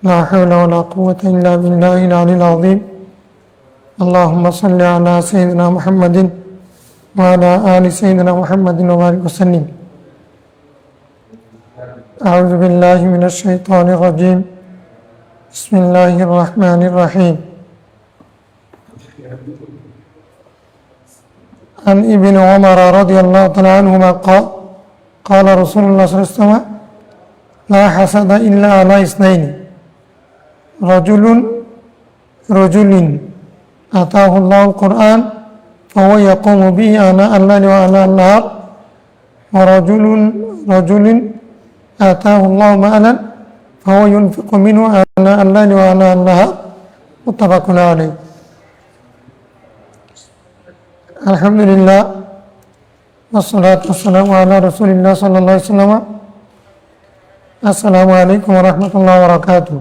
لا حول ولا قوة إلا بالله العلي العظيم اللهم صل على سيدنا محمد وعلى آل سيدنا محمد وبارك وسلم أعوذ بالله من الشيطان الرجيم بسم الله الرحمن الرحيم عن ابن عمر رضي الله تعالى عنهما قال رسول الله صلى الله عليه وسلم لا حسد إلا على اثنين رجل آتاه الله القرآن فهو يقوم به آناء الليل وآناء النهار ورجل آتاه الله مالا فهو ينفق منه آناء الليل وآناء النهار متفق عليه الحمد لله والصلاة والسلام على رسول الله صلى الله عليه وسلم السلام عليكم ورحمة الله وبركاته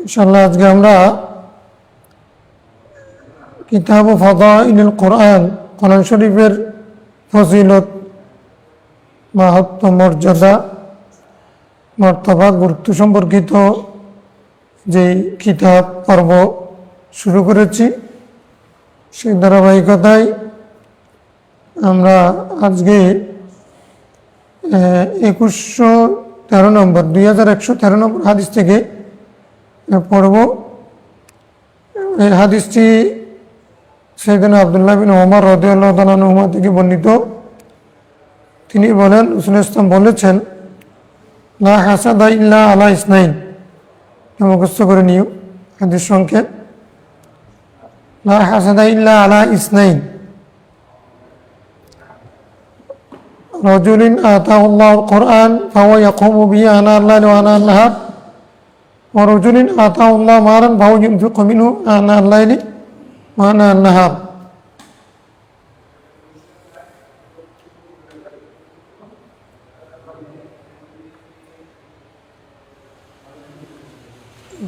ইনশাআল্লাহ আজকে আমরা কিতাব ফাদাইলুল কোরআন কোরআন শরীফের ফজিলত মাহাত্ম্য মর্যাদা মর্তবা গুরুত্ব সম্পর্কিত যে কিতাব পর্ব শুরু করেছি সেই ধারাবাহিকতায় আমরা আজকে 2113 নম্বর 2113 নম্বর হাদিস থেকে পড়ব। এই হাদিসটি সাইয়েদনা আব্দুল্লাহ বিন ওমর রাদিয়াল্লাহু তাআলা আনহুমা থেকে বর্ণিত। তিনি বলেন রাসূল ইসলাম বলেছেন লা হাসাদা ইল্লা আলা ইসনাইন। মুখস্থ করে নিও হাদিস সংক্ষেপ লা হাসাদা ইল্লা আলা ইসনাইন রাজুলিন আতাহুল্লাহুল কোরআন ফাহুয়া ইয়াকুমু বিহি আনাআল লাইলি ওয়া আনাআন নাহার ورجل آتاه الله مالا فهو ينفق منه آناء الليل وآناء النهار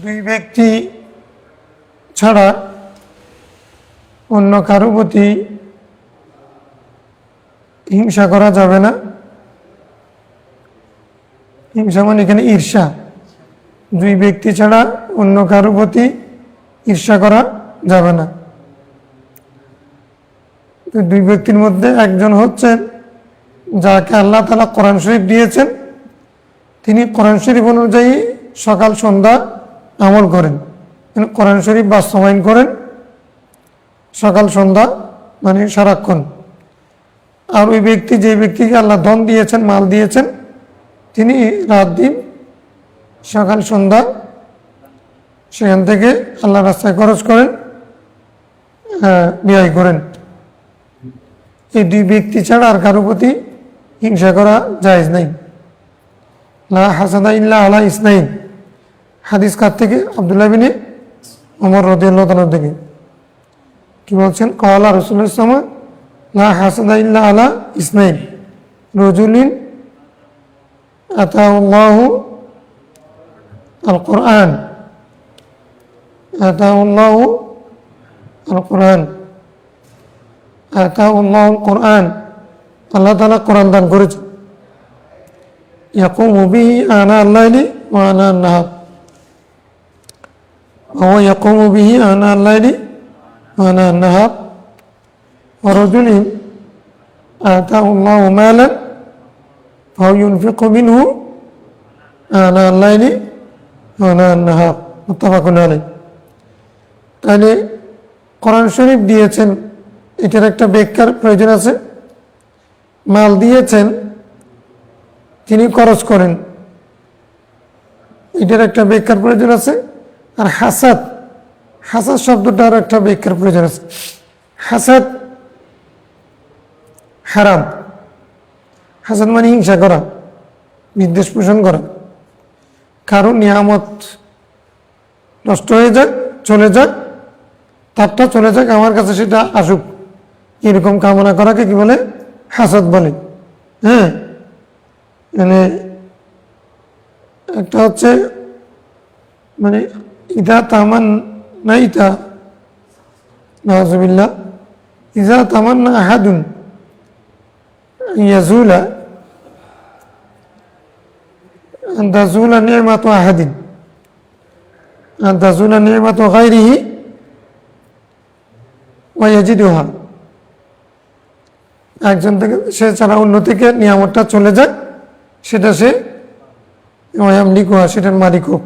দুই ব্যক্তি ছাড়া অন্য কারো প্রতি হিংসা করা যাবে না। হিংসা মানে এখানে ঈর্ষা। দুই ব্যক্তি ছাড়া অন্য কারো প্রতি ঈর্ষা করা যাবে না। তো দুই ব্যক্তির মধ্যে একজন হচ্ছেন যাকে আল্লাহ তাআলা কোরআন শরীফ দিয়েছেন, তিনি কোরআন শরীফ অনুযায়ী সকাল সন্ধ্যা আমল করেন, কোরআন শরীফ বাস্তবায়ন করেন সকাল সন্ধ্যা মানে সারাক্ষণ। আর ওই ব্যক্তি যে ব্যক্তিকে আল্লাহ ধন দিয়েছেন, মাল দিয়েছেন, তিনি রাত দিন সকাল সন্ধ্যা সেখান থেকে আল্লাহ রাস্তায় খরচ করেন, ব্যয় করেন। এই দুই ব্যক্তি ছাড়া আর কারো প্রতি হিংসা করা জায়েজ নাই। লা হাসাদা ইল্লা আলা ইসনাইন। হাদিস কার থেকে? আব্দুল্লাহ বিন ওমর রাদিয়াল্লাহু তাআলা থেকে। কি বলছেন? ক্বালা রাসূলুল্লাহ সাল্লাল্লাহু আলাইহি ওয়াসাল্লাম লা হাসাদা ইল্লা আলা ইসনাইন রাজুলিন আতাহুল্লাহু القرآن آتاه الله القرآن آتاه الله القرآن আল্লাহ তাআলা কোরআন দান করেছেন। ইয়াকুমু বিহি আনা আল-লাইলি ওয়া আনা আন-নাহার ওয়া ইয়াকুমু বিহি আনা আল-লাইলি ওয়া আনা আন-নাহার ওয়া রাজুলিন আতাহু আল্লাহু মালান ফাহুয়া ইউনফিকু মিনহু আনা আল-লাইলি তাহলে কোরআন শরীফ দিয়েছেন, এটার একটা ব্যাখ্যার প্রয়োজন আছে। মাল দিয়েছেন, তিনি খরচ করেন, এটার একটা ব্যাখ্যার প্রয়োজন আছে। আর হাসাদ, হাসাদ শব্দটার একটা ব্যাখ্যার প্রয়োজন আছে। হাসাদ হারাম। হাসাদ মানে হিংসা করা, বিদ্বেষ পোষণ করা, কারো নিয়ামত নষ্ট হয়ে যাক, চলে যাক, তারটা চলে যাক, আমার কাছে সেটা আসুক, এরকম কামনা করাকে কি বলে? হাসাদ বলে। হ্যাঁ, মানে একটা হচ্ছে মানে ইদা তামান্না ইতা নাউযুবিল্লাহ ইজা তামান্না আহাদুন ইয়াজুলা আন তাজুলা নি'মাতু আহাদিন আন তাজুলা নি'মাতু গায়রিহি ওয়া ইয়াজিদুহা, একজন থেকে সে ছাড়া অন্য থেকে নিয়ামতটা চলে যায়, সেটা সে ওয়ায়ামলিকুহা, সেটার মালিক হোক,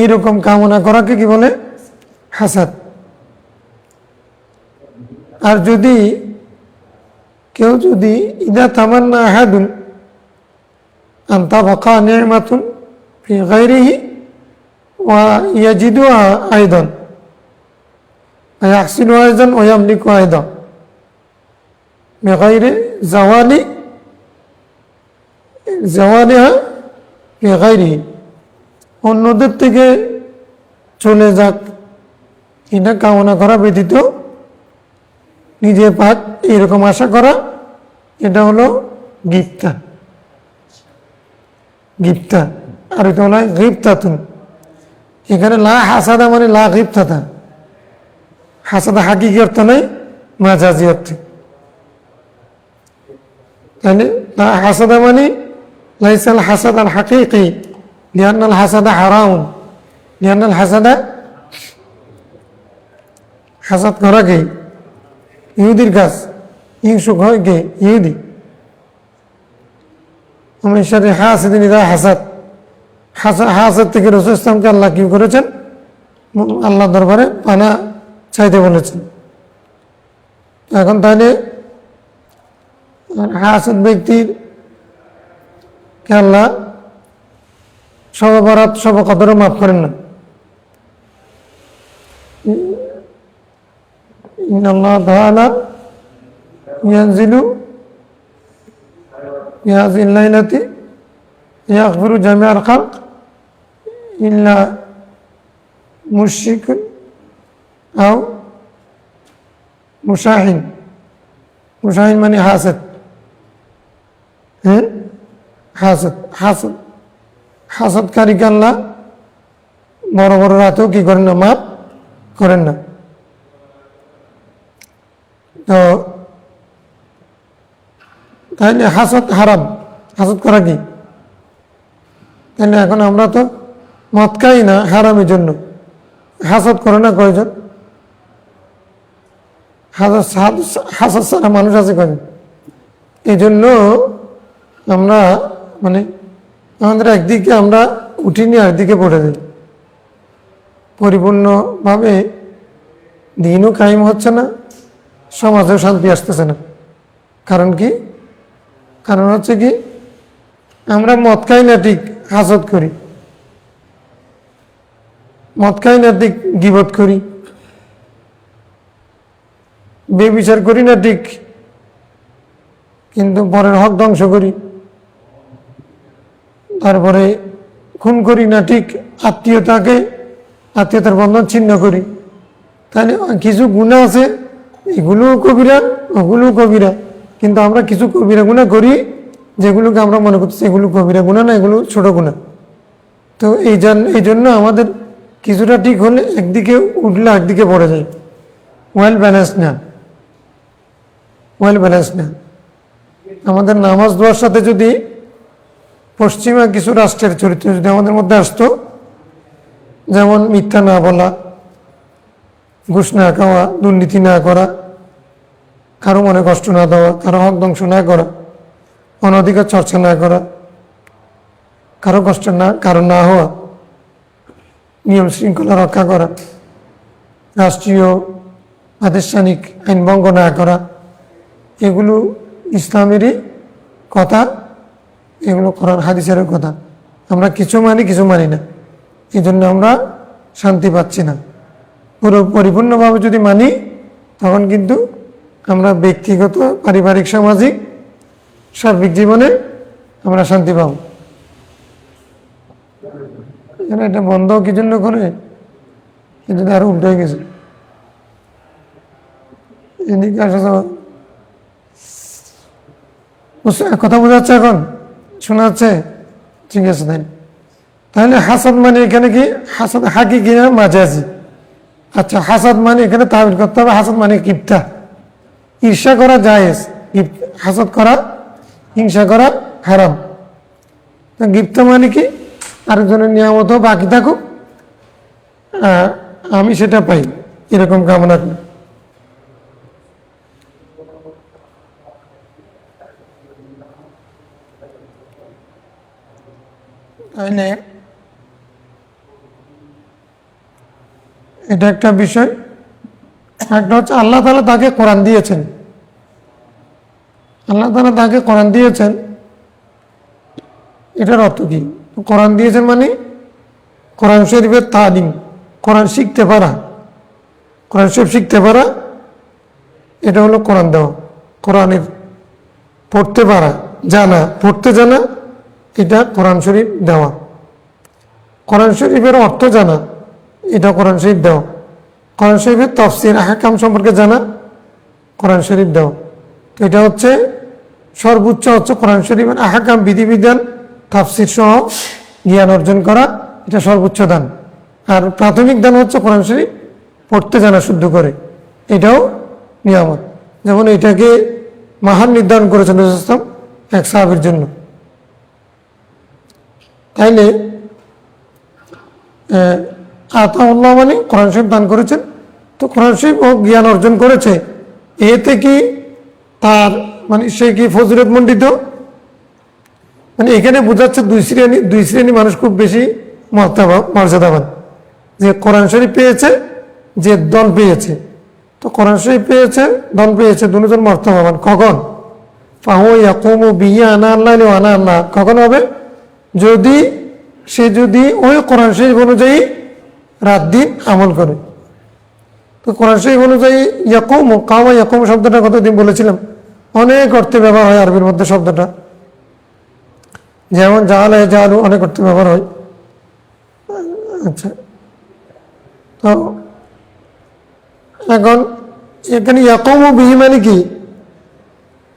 এইরকম কামনা করাকে কি বলে? হাসাদ। আর যদি কেউ যদি ইদা তামান্না আহাদুন আন তাবকা নি'মাতুন ফি গায়রিহি ওয়া ইয়াজিদুহা আইদান ওয়া ইয়াহসিনু আইদান ওয়া ইয়ামলিকু আইদান বিগাইরি জাওয়ালিহা ফি গায়রিহি, অন্যদের থেকে চলে যাক এটা কামনা করা ব্যতীত নিজে পাক এরকম আশা করা, এটা হলো গিফতা। গিফতা আর এটা হলো গিফতাতুন। এখানে লা হাসাদা মানে লা গিফতাতা, হাসাদা হাকিকি অর্থ নয়, মাজাজি অর্থে। তাহলে লা হাসাদা মানে লাইসাল হাসাদ আল হাকিকি লিআন্নাল হাসাদা হারাম, লিআন্নাল হাসাদা, হাসাদ করা কে? ইহুদির কাজ। হিংসুক হয় কে? ইহুদি। আমি সাথে হাসিদিন ইদা হাসাদ, হাসাদ থেকে রাসূল ইসলামকে আল্লাহ কি করেছেন? আল্লাহ দরবারে পানা চাইতে বলেছেন। এখন তাহলে হাসাদ ব্যক্তির কে আল্লাহ সব অপরাধ সব কদরও মাফ করেন না। ইন্নাল্লাহ তাআলা ইয়ানজিলু ফি হাযিহিল লাইলাতি ইয়াগফিরু জামিআল খালক ইল্লা মুশরিকুন আও মুশাহিন। মুশাহিন মানে হাসাদ। হ্যাঁ, হাসাদ হাসাদ হাসাদকারীকে আল্লাহ বড় বড় রাতেও কি করেন না? মাফ করেন না। তো তাহলে হাসাদ হারাম, হাসাদ করা কি? তাহলে এখন আমরা তো মদ খাই না হারামের জন্য, হাসাদ করে না কয়জন? হাসাদ ছাড়া মানুষ আছে কয়জন? এই জন্য আমরা মানে আমাদের একদিকে আমরা উঠিনি, একদিকে পড়ে যাই, পরিপূর্ণভাবে দিনও কায়েম হচ্ছে না, সমাজেও শান্তি আসতেছে না। কারণ কি? কারণ হচ্ছে কি, আমরা মদ খাই না ঠিক, হাসদ করি, মদ খাই না ঠিক, গীবত করি, বেবিচার করি না ঠিক, কিন্তু পরের হক ধ্বংস করি, তারপরে খুন করি না ঠিক, আত্মীয়তার বন্ধন ছিন্ন করি। তাহলে কিছু গুনাহ আছে, এগুলোও কবিরা, ওগুলোও কবিরা, কিন্তু আমরা কিছু কবিরা গুনাহ করি যেগুলোকে আমরা মনে করতেছি এগুলো কবিরা গুনাহ না, এগুলো ছোট গুনাহ। তো এই জন্য আমাদের কিছুটা ঠিক হলে একদিকে উঠলে একদিকে পড়ে যায়, ওয়েল ব্যালেন্স না, ওয়েল ব্যালেন্স না। আমাদের নামাজ দোয়ার সাথে যদি পশ্চিমা কিছু রাষ্ট্রের চরিত্র যদি আমাদের মধ্যে আসতো, যেমন মিথ্যা না বলা, ঘুষ না খাওয়া, দুর্নীতি না করা, কারো মনে কষ্ট না দেওয়া, কারো হক ধ্বংস না করা, অনধিকার চর্চা না করা, কারো কষ্ট কারো না হওয়া, নিয়ম শৃঙ্খলা রক্ষা করা, রাষ্ট্রীয় প্রাতিষ্ঠানিক আইন ভঙ্গ না করা, এগুলো ইসলামেরই কথা, এগুলো কোরআন হাদিসের কথা। আমরা কিছু মানি, কিছু মানি না, এই জন্য আমরা শান্তি পাচ্ছি না। পরিপূর্ণভাবে যদি মানি, তখন কিন্তু আমরা ব্যক্তিগত, পারিবারিক, সামাজিক, সার্বিক জীবনে আমরা শান্তি পাব। এখানে এটা বন্ধ কি জন্য করে? এটা আরো উল্টো হয়ে গেছে। এদিকে আসা যাওয়া কথা বোঝা যাচ্ছে? এখন শোনা যাচ্ছে? ঠিক আছে। তাহলে হাসাদ মানে এখানে কি? হাসাদ হাকিকি না মাজাজি? আচ্ছা, হাসাদ মানে এখানে তাবিল করতে হবে, হাসাদ মানে কিপ্তা, ঈর্ষা করা জায়েজ, হাসাদ করা, হিংসা করা হারাম। গিপ্তা মানে কি? আরেকজনের নিয়ামতও বাকি থাকুক, আমি সেটা পাই, এরকম কামনা করি। তাইলে এটা একটা বিষয়। একটা হচ্ছে আল্লাহ তাআলা তাকে কোরআন দিয়েছেন, আল্লাহ তাআলা তাকে কোরআন দিয়েছেন, এটার অর্থ কি? কোরআন দিয়েছেন মানে কোরআন শরীফের তালিম, কোরআন শিখতে পারা, কোরআন শরীফ শিখতে পারা, এটা হলো কোরআন দেওয়া। কোরআনের পড়তে পারা, জানা, পড়তে জানা, এটা কোরআন শরীফ দেওয়া। কোরআন শরীফের অর্থ জানা, এটা কোরআন শরীফ দেওয়া। কোরআন শরীফের তাফসীর আহকাম সম্পর্কে জানা, কোরআন শরীফ দেওয়া। তো এটা হচ্ছে সর্বোচ্চ হচ্ছে কোরআন শরীফের আহকাম, বিধিবিধান, তাফসীর সহ জ্ঞান অর্জন করা, এটা সর্বোচ্চ দান। আর প্রাথমিক দান হচ্ছে কোরআন শরীফ পড়তে জানা শুদ্ধ করে, এটাও নিয়ামত। যেমন এটাকে মাহান নির্ধারণ করেছেন রাসূল সাল্লাল্লাহু আলাইহি ওয়াসাল্লাম এক সাহাবীর জন্য। তাইলে আতাউল্লাহ মানে কোরআন শরীফ দান করেছেন। তো কোরআন শরীফ ও জ্ঞান অর্জন করেছে, এতে কি তার মানে সে কি ফজিলত মণ্ডিত? মানে এখানে বোঝাচ্ছে দুই শ্রেণী মানুষ খুব বেশি মর্যাদাবান, যে কোরআন শরীফ পেয়েছে, যে দল পেয়েছে। তো কোরআন শরীফ পেয়েছে, দল পেয়েছে, দুজন মর্যাদাবান। কখন? ফাহুয়া ইয়াকুমু বিহি আনা আল্লাহ ওয়া আনা আল্লাহ। কখন হবে? যদি সে ওই কোরআন শরীফ অনুযায়ী রাত দিন আমল করে। তো কোরআন শরীফ অনুযায়ী ইয়াকুমু, কামা ইয়াকুমু শব্দটা কতদিন বলেছিলাম, অনেক অর্থে ব্যবহার হয় আরবির মধ্যে শব্দটা। যেমন জাহালা জাহালু অনেক অর্থে ব্যবহার হয়। আচ্ছা, তো এখন এখানে ইয়াকুমু বিহি মানে কি?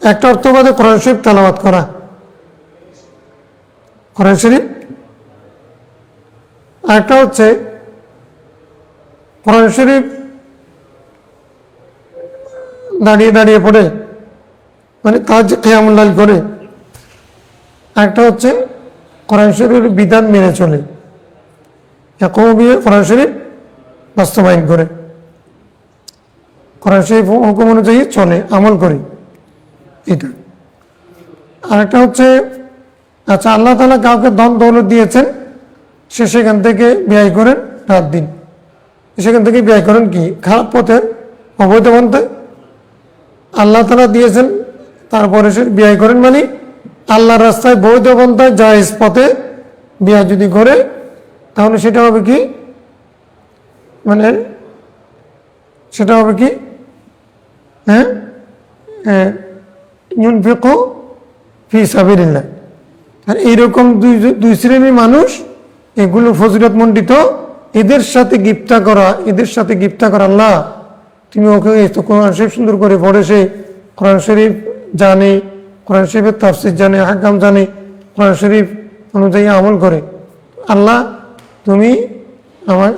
একটা অর্থ বাদে কোরআন শরীফ তেলাওয়াত করা, কোরআন শরীফ। আরেকটা হচ্ছে কোরআন শরীফ দাঁড়িয়ে দাঁড়িয়ে পড়ে, মানে তার যে কিয়ামুল লাইল করে। একটা হচ্ছে কোরআন শরীফের বিধান মেনে চলে, কোরআন শরীফ বাস্তবায়ন করে, কোরআন শরীফ হুকুম অনুযায়ী চলে, আমল করে, এটা। আরেকটা হচ্ছে আচ্ছা, আল্লাহ তাআলা কাউকে ধন দৌলত দিয়েছেন, সে সেখান থেকে ব্যয় করেন রাত দিন, সেখান থেকে ব্যয় করেন কি? খারাপ পথে, অবৈধ পন্থায়। আল্লাহ তাআলা দিয়েছেন, তারপরে সে ব্যয় করেন মানে আল্লাহর রাস্তায় বৈধ পন্থায় জায়েজ পথে ব্যয় যদি করে, তাহলে সেটা হবে কি? মানে সেটা হবে কি? ইউনফিকু ফি সাবিলিল্লাহ। আর এইরকম দুই শ্রেণীর মানুষ, এগুলো ফজিলত মণ্ডিত, এদের সাথে গিফতা করা, এদের সাথে গিফতা করা, আল্লাহ তুমি ওকে কোরআন শরীফ সুন্দর করে পড়ে, সে কোরআন শরীফ জানে, কোরআন শরীফের তাফসীর জানে, আহকাম জানে, কোরআন শরীফ অনুযায়ী আমল করে, আল্লাহ তুমি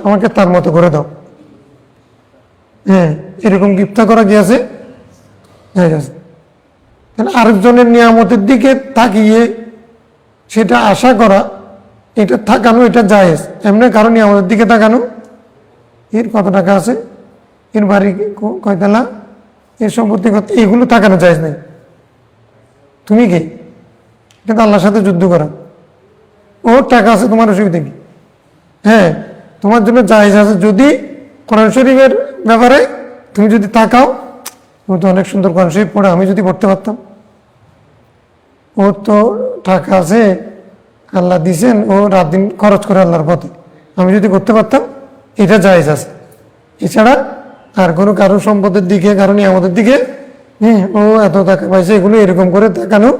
আমাকে তার মতো করে দাও। হ্যাঁ, এরকম গিফতা করা গিয়েছে। আরেকজনের নিয়ামতের দিকে তাকিয়ে সেটা আশা করা, এটা তাকানো, এটা জায়েজ। এমনি কারণ নিয়ামতের দিকে তাকানো, এর কত টাকা আছে, এর বাড়ি কয়তলা, এর সম্পত্তি কত, এগুলো তাকানো জায়েজ নেই। তুমি কি? এটা আল্লাহর সাথে যুদ্ধ করা। ওর টাকা আছে, তোমার অসুবিধা কি? হ্যাঁ, তোমার জন্য জায়েজ আছে যদি কোরআন শরীফের ব্যাপারে তুমি যদি তাকাও, ও তো অনেক সুন্দর কোরআন শরীফ পড়ে, আমি যদি পড়তে পারতাম। ওর তো টাকা আছে, আল্লাহ দিছেন, ও রাত দিন খরচ করে আল্লাহর পথে, আমি যদি করতে পারতাম, এটা জায়েজ আছে। এছাড়া আর কোনো কারো সম্পদের দিকে, কারণ আমাদের দিকে ও এত টাকা পাইছে, এগুলো এরকম করে তাকানো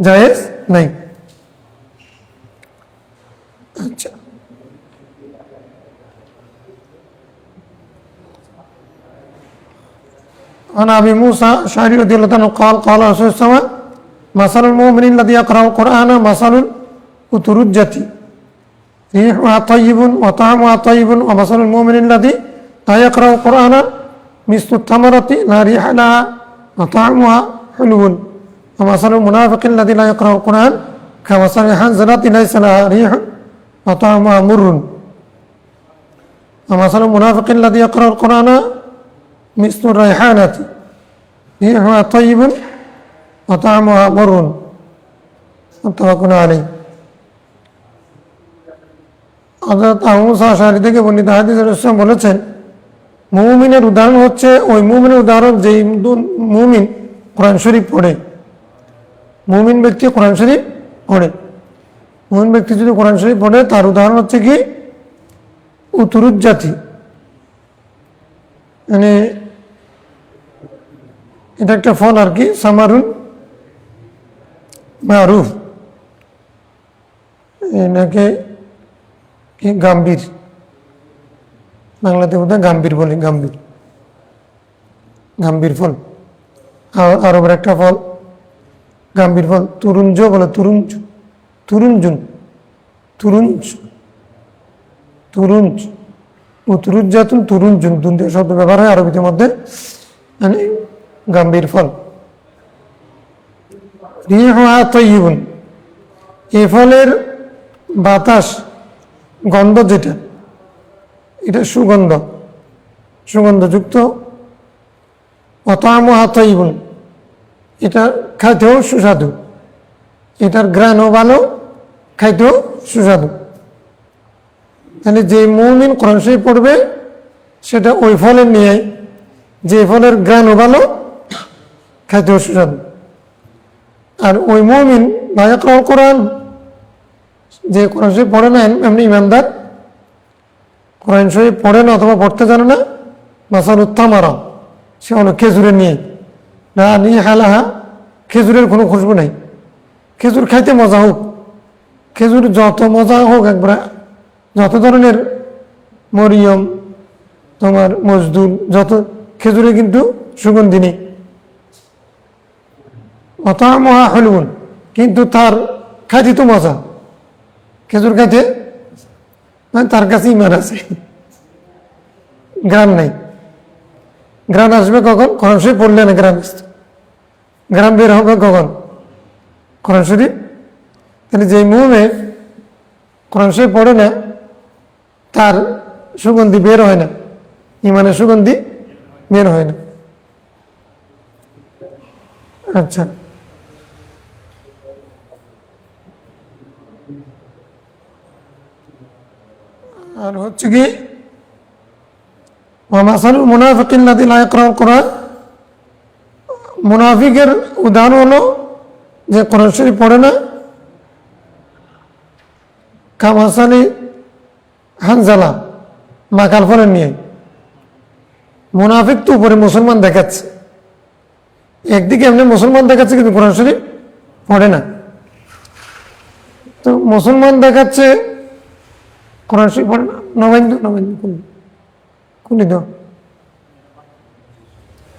জায়েজ নাই। আচ্ছা, عن أبي موسى الأشعري رضي الله عنه قال قال رسول الله صلى الله عليه وسلم مثل المؤمن الذي يقرأ القرآن مثل الأترجة ريحها طيب وطعمها طيب ومثل المؤمن الذي لا يقرأ القرآن مثل التمرة لا ريح لها وطعمها حلو ومثل المنافق الذي لا يقرأ القرآن كمثل الحنظلة ليس لها ريح وطعمها مر ومثل المنافق الذي يقرأ القرآن مثل الريحانة ريحها طيب وطعمها مر متفق عليه হযরত আবু মুসা আশআরী থেকে বর্ণিত হাদিসে রাসূল বলেছেন, মুমিনের উদাহরণ হচ্ছে ওই মুমিনের উদাহরণ যেই মুমিন কোরআন শরীফ পড়ে। মুমিন ব্যক্তি কোরআন শরীফ পড়ে, মুমিন ব্যক্তি যদি কোরআন শরীফ পড়ে তার উদাহরণ হচ্ছে কি উতুরুজ জাতি, মানে এটা একটা ফল আর কি, সামারুন মারুফ, এনাকে কি গাম্ভীর, বাংলাতে বোধহয় গাম্ভীর বলে, গাম্ভীর গাম্ভীর ফল। আরবের একটা ফল গাম্ভীর ফল, তুরুঞ্জ বলে, তুরুঞ্জ, তুরুঞ্জুন, তুরুঞ্জ, তুরুঞ্জ, উতরুজ্জাতুন তুরুঞ্জুন, দুই শব্দ ব্যবহার হয় আরবিতে মধ্যে, মানে গাম্ভীর ফল। রিহুহা তাইয়িবুন, এই ফলের বাতাস, গন্ধ যেটা, এটা সুগন্ধ, সুগন্ধযুক্ত। ওয়াতামুহা তাইয়িবুন, এটা খাইতেও সুস্বাদু, এটার ঘ্রাণও ভালো, খাইতেও সুস্বাদু। তাহলে যে মুমিন কোরআন শরীফ পড়বে সেটা ওই ফলের নিয়ে, যে ফলের ঘ্রাণও ভালো, খাইতেও সুস্বাদু। আর ওই মুমিন বায়াকরাউল কোরআন, যে কোরআন শরীফ পড়ে না এমনি ইমানদার, কোরআন শরীফ পড়ে না অথবা পড়তে জানে না, মাসালুত তামারা, সে হলো খেজুরের নিয়ে, না নিয়ে হালাহা, খেজুরের কোনো খুশবু নাই। খেজুর খাইতে মজা হোক, খেজুর যত মজা হোক, একবার যত ধরনের মরিয়ম, তোমার মজদুল, যত খেজুরে কিন্তু সুগন্ধি নেই। ওয়াতামুহা হুলউন, কিন্তু তার খাইতে তো মজা, খেজুর খাইতে মানে তার কাছে ইমান আছে, গ্রাম নাই। গ্রাম আসবে কখন? কোরআন শরীফ পড়লে না গ্রাম আসতো, গ্রাম বের হবে কখন? কোরআন শরীফ। তাহলে যে মুমিনে কোরআন শরীফ পড়ে না তার সুগন্ধি বের হয় না, ইমানের সুগন্ধি বের হয় না। আচ্ছা, আর হচ্ছে কি মাসালুল মুনাফিকিল্লাযী লা ইয়াকরাউল কোরআন, মুনাফিকের উদাহরণ হলো যে কোরআন শরীফ পড়ে না, কামাসালি হানজালা, মাকাল ফলের নিয়ে। মুনাফিক তো উপরে মুসলমান দেখাচ্ছে, একদিকে এমনি মুসলমান দেখাচ্ছে কিন্তু কোরআন শরীফ পড়ে না। তো মুসলমান দেখাচ্ছে, কোরআন শরীফ পড়ে না। নবাইন্দ নবাইন্দ কোনি দাও,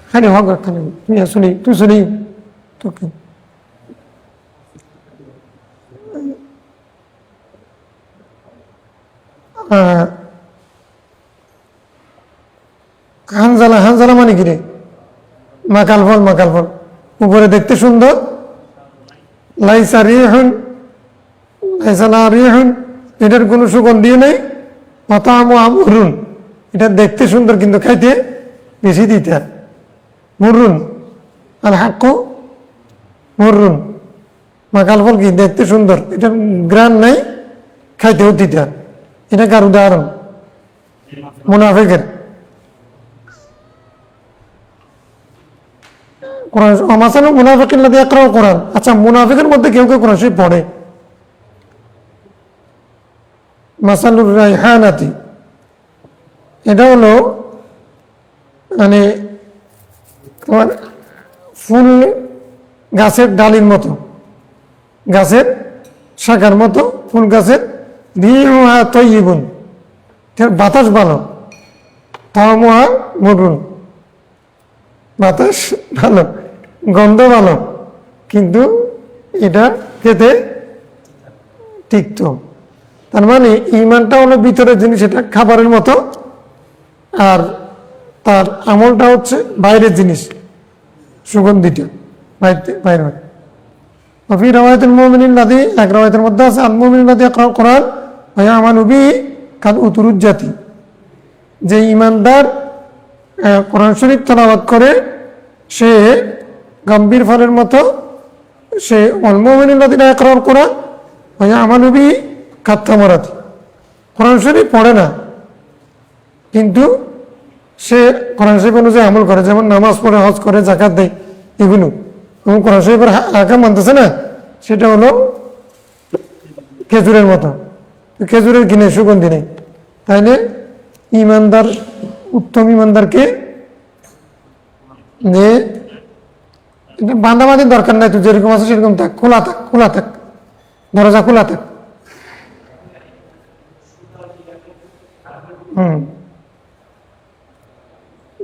হ্যাঁ হক খালি তুই শুনি, তুই শুনি তোকে হানজালা, হানজালা মানে কি রে? মাকাল ফল, মাকাল ফল, উপরে দেখতে সুন্দর, লাইসা রিহুন, লাইসা লা রিহুন, এটার কোনো সুগন্ধি নেই। ওয়াতামু আমরুন, এটা দেখতে সুন্দর কিন্তু খাইতে বেশি দিতে। মুররুন আল হাক্কু মুররুন, মাকাল ফল কি দেখতে সুন্দর, এটার গ্রান নাই, খাইতেও দিতে। এটা কার উদাহরণ? মুনাফিকের। মুনাফিকিল্লাযী ইয়াকরাউল কোরআন, আচ্ছা মুনাফিকের মধ্যে কেউ কেউ কোরআন শরীফ পড়ে। মাসালুর রাইহানাতি, এটা হলো মানে তোমার ফুল গাছের ডালির মতো, গাছের শাখার মতো, ফুল গাছের রিহুহা তাইয়িবুন, এর বাতাস ভালো, তা'মুহা মুররুন, বাতাস ভালো, গন্ধ ভালো, কিন্তু এটা খেতে তিক্ত। তার মানে ইমানটা হলো ভিতরের জিনিস, এটা খাবারের মতো, আর তার আমলটা হচ্ছে বাইরের জিনিস, সুগন্ধিটা বাইরে হয়। ফি রাওয়ায়াতুল মুমিনিল্লাযী, এক রাওয়ায়াতের মধ্যে আছে আল মুমিনুল্লাযী ইয়াকরাউল কোরআন ওয়ায়ামালু বিহি কাল উতুরুজ্জাতি, যে ইমানদার কোরআন শরীফ তেলাওয়াত করে সে গম্ভীর ফলের মতো, সে ওয়াল মুমিনুল্লাযিনা ইয়াকরাউল কোরআন ওয়ায়ামালু বিহি কাত-তামারাতি, কোরআন শরীফ পড়ে না কিন্তু সে কোরআন শরীফ অনুযায়ী আমল করে, যেমন নামাজ পড়ে, হজ করে, যাকাত দেয়, এগুলো এবং কোরআন শরীফের আহকাম মানতেছে না, সেটা হলো খেজুরের মতো, খেজুরের কিনে সুগন্ধি নেই। তাইলে ইমানদার, উত্তম ইমানদারকে যে বাঁধাবাঁধির দরকার নাই, তুই যেরকম আছে সেরকম থাক, খোলা থাক, খোলা থাক, দরজা খোলা থাক।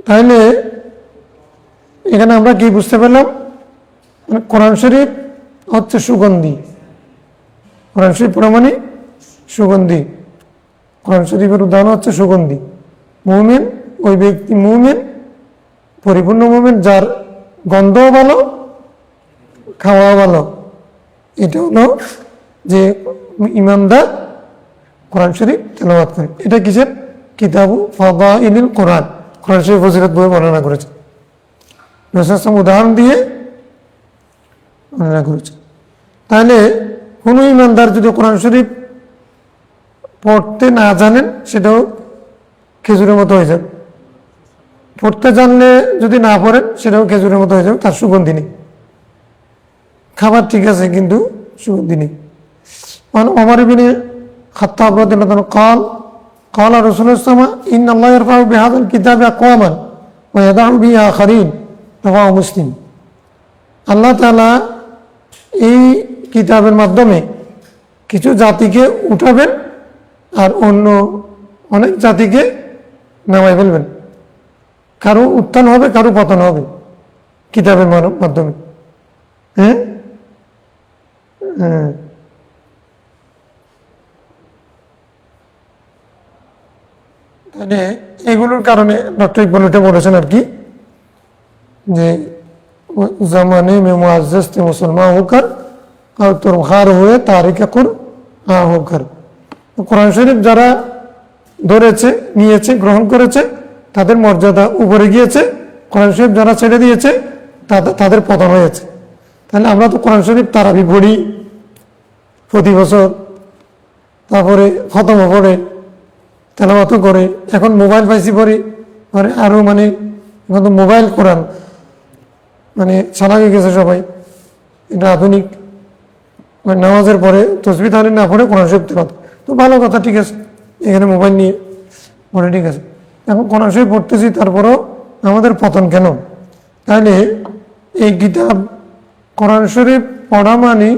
তাইলে এখানে আমরা কি বুঝতে পারলাম, মানে কোরআন শরীফ হচ্ছে সুগন্ধি, কোরআন শরীফ পড়া মানে সুগন্ধি। কোরআন শরীফের উদাহরণ হচ্ছে সুগন্ধি। মুমিন ওই ব্যক্তি, মুমিন পরিপূর্ণ মুমিন যার গন্ধও ভালো, খাওয়াও ভালো। এটা হলো যে ইমানদার কোরআন শরীফ তেলাওয়াত করে। এটা কিসের? কিতাবু ফাদাইলুল কোরআন, কোরআন শরীফ ফজিলত বই বর্ণনা করেছে, রাসূল উদাহরণ দিয়ে বর্ণনা করেছে। তাহলে কোনো ইমানদার যদি কোরআন শরীফ পড়তে না জানেন সেটাও খেজুরের মতো হয়ে যাবে, পড়তে জানলে যদি না পড়েন সেটাও খেজুরের মতো হয়ে যাবে, তার সুগন্ধি নেই। খাবার ঠিক আছে কিন্তু সুগন্ধি নেই। ওমর ইবনে খাত্তাব রাদিয়াল্লাহু আনহু قال قال رسول الله صلى الله عليه وسلم إن الله يرفع بهذا الكتاب أقواما ويضع به آخرين رواه মুসলিম। আল্লাহ তাআলা এই কিতাবের মাধ্যমে কিছু জাতিকে উঠাবেন আর অন্য অনেক জাতিকে নামাই ফেলবেন। কারো উত্থান হবে, কারো পতন হবে কিতাবের মাধ্যমে। হ্যাঁ হ্যাঁ, তাহলে এগুলোর কারণে ডক্টর ইকবাল এটা বলেছেন আর কি, যে জামানে মে মুআজ্জাজ তে মুসলমান হোকর আর তুরখার হুয়ে তারিকা কুর হোকর। কোরআন শরীফ যারা ধরেছে, নিয়েছে, গ্রহণ করেছে তাদের মর্যাদা উপরে গিয়েছে, কোরআন শরীফ যারা ছেড়ে দিয়েছে তাদের পতন হয়েছে। তাহলে আমরা তো কোরআন শরীফ তারাবি পড়ি প্রতি বছর, তারপরে খতমও পড়ে, তেলাওয়াতও করে, এখন মোবাইল পাইছি পড়ি, পরে আরও মানে এখন তো মোবাইল কোরআন মানে চালাকে গেছে সবাই, এটা আধুনিক। মানে নামাজের পরে তসবিহ তাহলিল না পড়ে কোরআন শরীফ তেলাওয়াত, তো ভালো কথা, ঠিক আছে, এখানে মোবাইল নিয়ে পড়ে, ঠিক আছে। এখন কোরআন শরীফ পড়তেছি, তারপরও আমাদের পতন কেন? তাহলে এই কিতাব কোরআন শরীফ পড়া মানে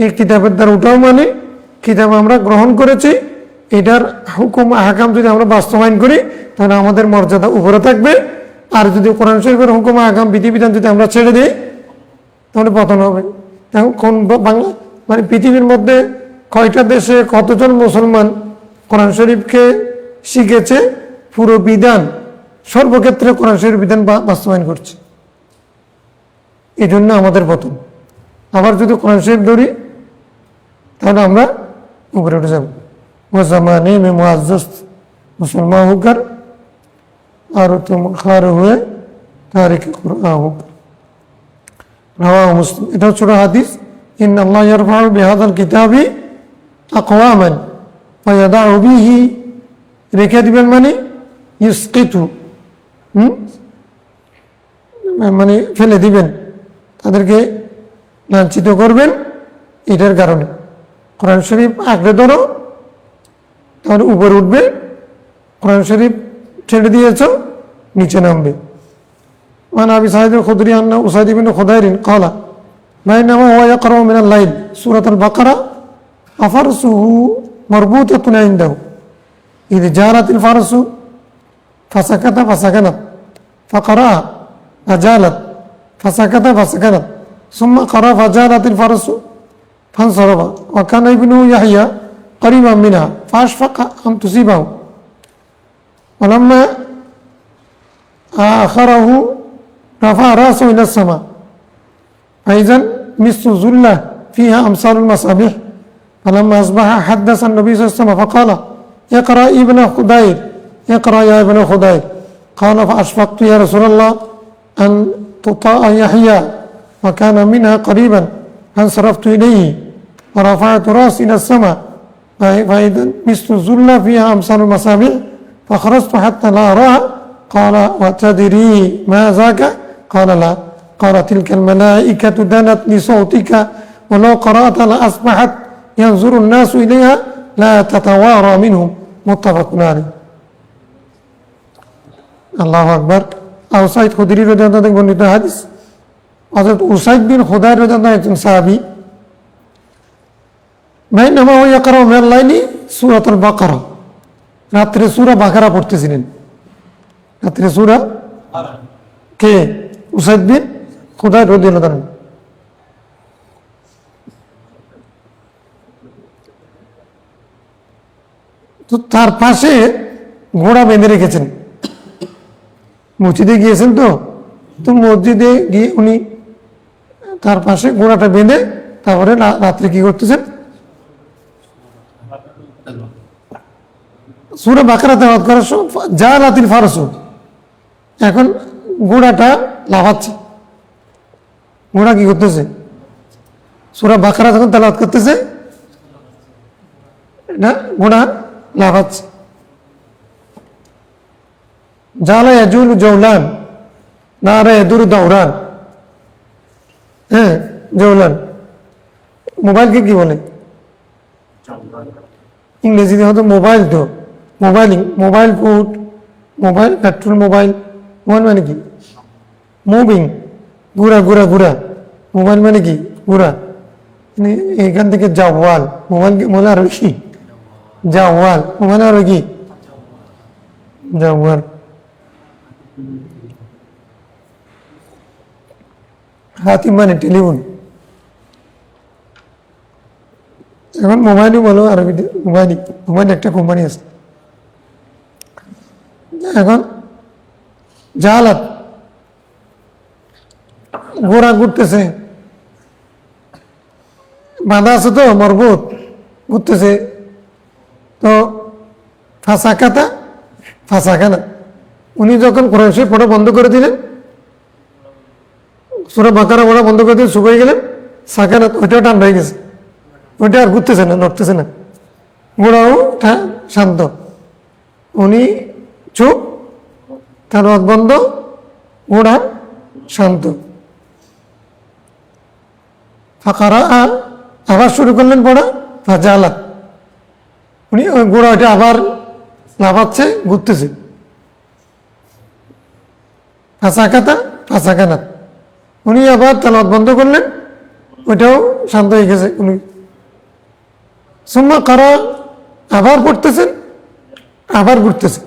এই কিতাবের দ্বারা ওটাও মানে কিতাব আমরা গ্রহণ করেছি, এটার হুকুম আহকাম যদি আমরা বাস্তবায়ন করি তাহলে আমাদের মর্যাদা উপরে থাকবে। আর যদি কোরআন শরীফের হুকুম আহকাম বিধিবিধান যদি আমরা ছেড়ে দিই তাহলে পতন হবে। এখন কোন বাংলা মানে পৃথিবীর মধ্যে কয়টা দেশে কতজন মুসলমান কোরআন শরীফকে শিখেছে, পুরো বিধান সর্বক্ষেত্রে কোরআন শরীফ বিধান বাস্তবায়ন করছে, এই জন্য আমাদের পতন। আবার যদি কোরআন শরীফ ধরি তাহলে আমরা উপরে উঠে যাব। ও জামানে মে মুআজ্জাজ মুসলমান হোকর আর তুম খার হুয়ে তারিক কুরআন হোকর, রাওয়াহু মুসলিম। এটা হচ্ছে হাদিস। ইন্নাল্লাহ ইয়ারফাউ বিহাযাল কিতাবি আকওয়ামান ওয়া ইয়াদাউ বিহি, রেখে দিবেন মানে ইউসকিতু, মানে ফেলে দিবেন, তাদেরকে লাঞ্ছিত করবেন। এটার কারণে কোরআন শরীফ আঁকড়ে ধরো তাহলে উপরে উঠবে, কোরআন শরীফ ছেড়ে দিয়েছ নিচে নামবে। মান আবি সাঈদ আল-খুদরি আন্না উসাইদ ইবনে খুদাইর قال بينما هو يقرأ من الليل سورة البقرة ففرسه مربوطة عنده إذ جارت الفرس فسكت فسكنت فقرأ فجالت فسكت فسكنت ثم قرأ فجالت الفرس فانصرف وكان ابن يحيى قريبا منها فأشفق أن تصيبه ولما آخره رفع رأسه إلى السماء فإذا مثل ظلة فيها أمثال المصابيح فلما أصبح حدث النبي صلى الله عليه وسلم فقال اقرأ ابن خدير اقرأ يا ابن خدير قال فأشفقت يا رسول الله أن تطاع يحيى وكان منها قريبا فانصرفت إليه ورفعت رأسي إلى السماء فإذا مثل الزلة فيها أمثال المصابيح فخرجت حتى لا أراها قال وتدري ما ذاك قال لا قال تلك الملائكة دنت لصوتك ولو قرأت لأصبحت ينظر الناس إليها لا تتوارى منهم متفق عليه আল্লাহু আকবার। উসাইদ খুদরি রাদিয়াল্লাহু আনহু বর্ণিত হাদিস, হযরত উসাইদ বিন খুদাইর রাদিয়াল্লাহু আনহু একজন সাহাবী, বাইনামা হুয়া ইয়াকরাউ মিনাল লাইলি সূরাতুল বাকারা, রাত্রে সূরা বাকারা পড়তেছিলেন। রাত্রে সূরা কে? উসাইদ বিন খুদাইর রাদিয়াল্লাহু আনহু। তো তার পাশে ঘোড়া বেঁধে রেখেছেন, মসজিদে গিয়েছেন তো মসজিদে গিয়ে উনি তার পাশে ঘোড়াটা বেঁধে তারপরে রাত্রে কি করতেছেন? সূরা বাকারা তেলাওয়াত করার সময় জালাতিল ফারসু, এখন ঘোড়াটা লাফাচ্ছে। ঘোড়া কি করতেছে? সূরা বাকারা যখন তেলাওয়াত করতেছে না, ঘোড়া লাফাচ্ছে। জালা ইয়াজুল জৌলান না রে দুর দৌরান। হ্যাঁ, জৌলান। মোবাইলকে কি বলে? ইংরেজিতে হয়তো মোবাইল, তো mobiling, mobile food, mobile petrol, mobile. Mobile মানে কি? মুভিং, ঘুরা ঘুরা ঘুরা। মোবাইল মানে কি? ঘুরা। এখান থেকে জাওয়াল, মোবাইলকে বলে আরো কি? জাওয়াল। মোবাইল আরো কি? জাওয়াল। হাতিম মানে টেলিফোন। এখন মোবাইলই বলো আরবিতে মোবাইলই। মোবাইল একটা কোম্পানি আছে। এখন জাহালাত, ঘোড়া ঘুরতেছে, বাঁধা আছে তো মরবুত, ঘুরতেছে। তো ফাঁসাকাতা ফাঁসাখানা, উনি যখন কোরআন শরীফ পড়া বন্ধ করে দিলেন, সূরা বাকারা পড়া বন্ধ করে দিলেন, শুকিয়ে গেলেন, সাকানাত ওইটাও টান হয়ে গেছে, ওইটা আর ঘুরতেছে না, নড়তেছে না। ঘোড়াও শান্ত, উনি চুপ, তার রথ বন্ধ, ঘোড়া শান্ত। ফাঁকারা আবার শুরু করলেন পড়া, ফাজালা, উনি ওই ঘোড়া ওইটা আবার লাফাচ্ছে, ঘুরতেছে। ফাঁসাকাতা ফাঁসাকানাত, উনি আবার তেলাওয়াত বন্ধ করলেন, ওইটাও শান্ত হয়ে গেছে। উনি সুম্মা কারা, আবার পড়তেছেন, আবার ঘুরতেছেন।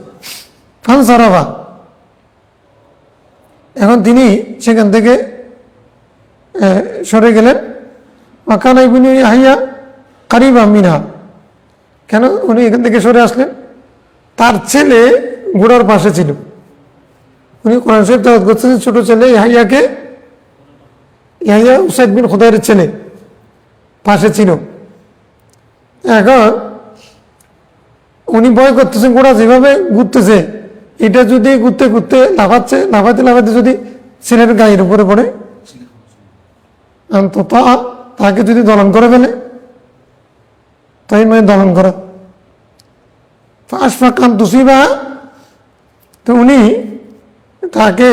ফানসারাফা, এখন তিনি সেখান থেকে সরে গেলেন। ওয়াকানা ইবনু ইয়াহইয়া কারিবা মিনহা, কেন উনি এখান থেকে সরে আসলেন? তার ছেলে ঘোড়ার পাশে ছিল। উনি কোরআন শরীফ তেলাওয়াত করতেছেন, ছোট ছেলে ইয়াহইয়াকে, ইয়াহইয়া উসাইদ বিন খুদাইরের ছেলে পাশে ছিল। এখন উনি ভয় করতেছেন, ঘোড়া যেভাবে ঘুরতেছে, এটা যদি ঘুরতে ঘুরতে লাফাচ্ছে, লাফাতে লাফাতে যদি ছেলের গায়ের উপরে পড়ে, অন্তত তাকে যদি দলন করে ফেলে, তাই মানে দলন করা। ফাঁসফাকান তুসিবা, তো উনি তাকে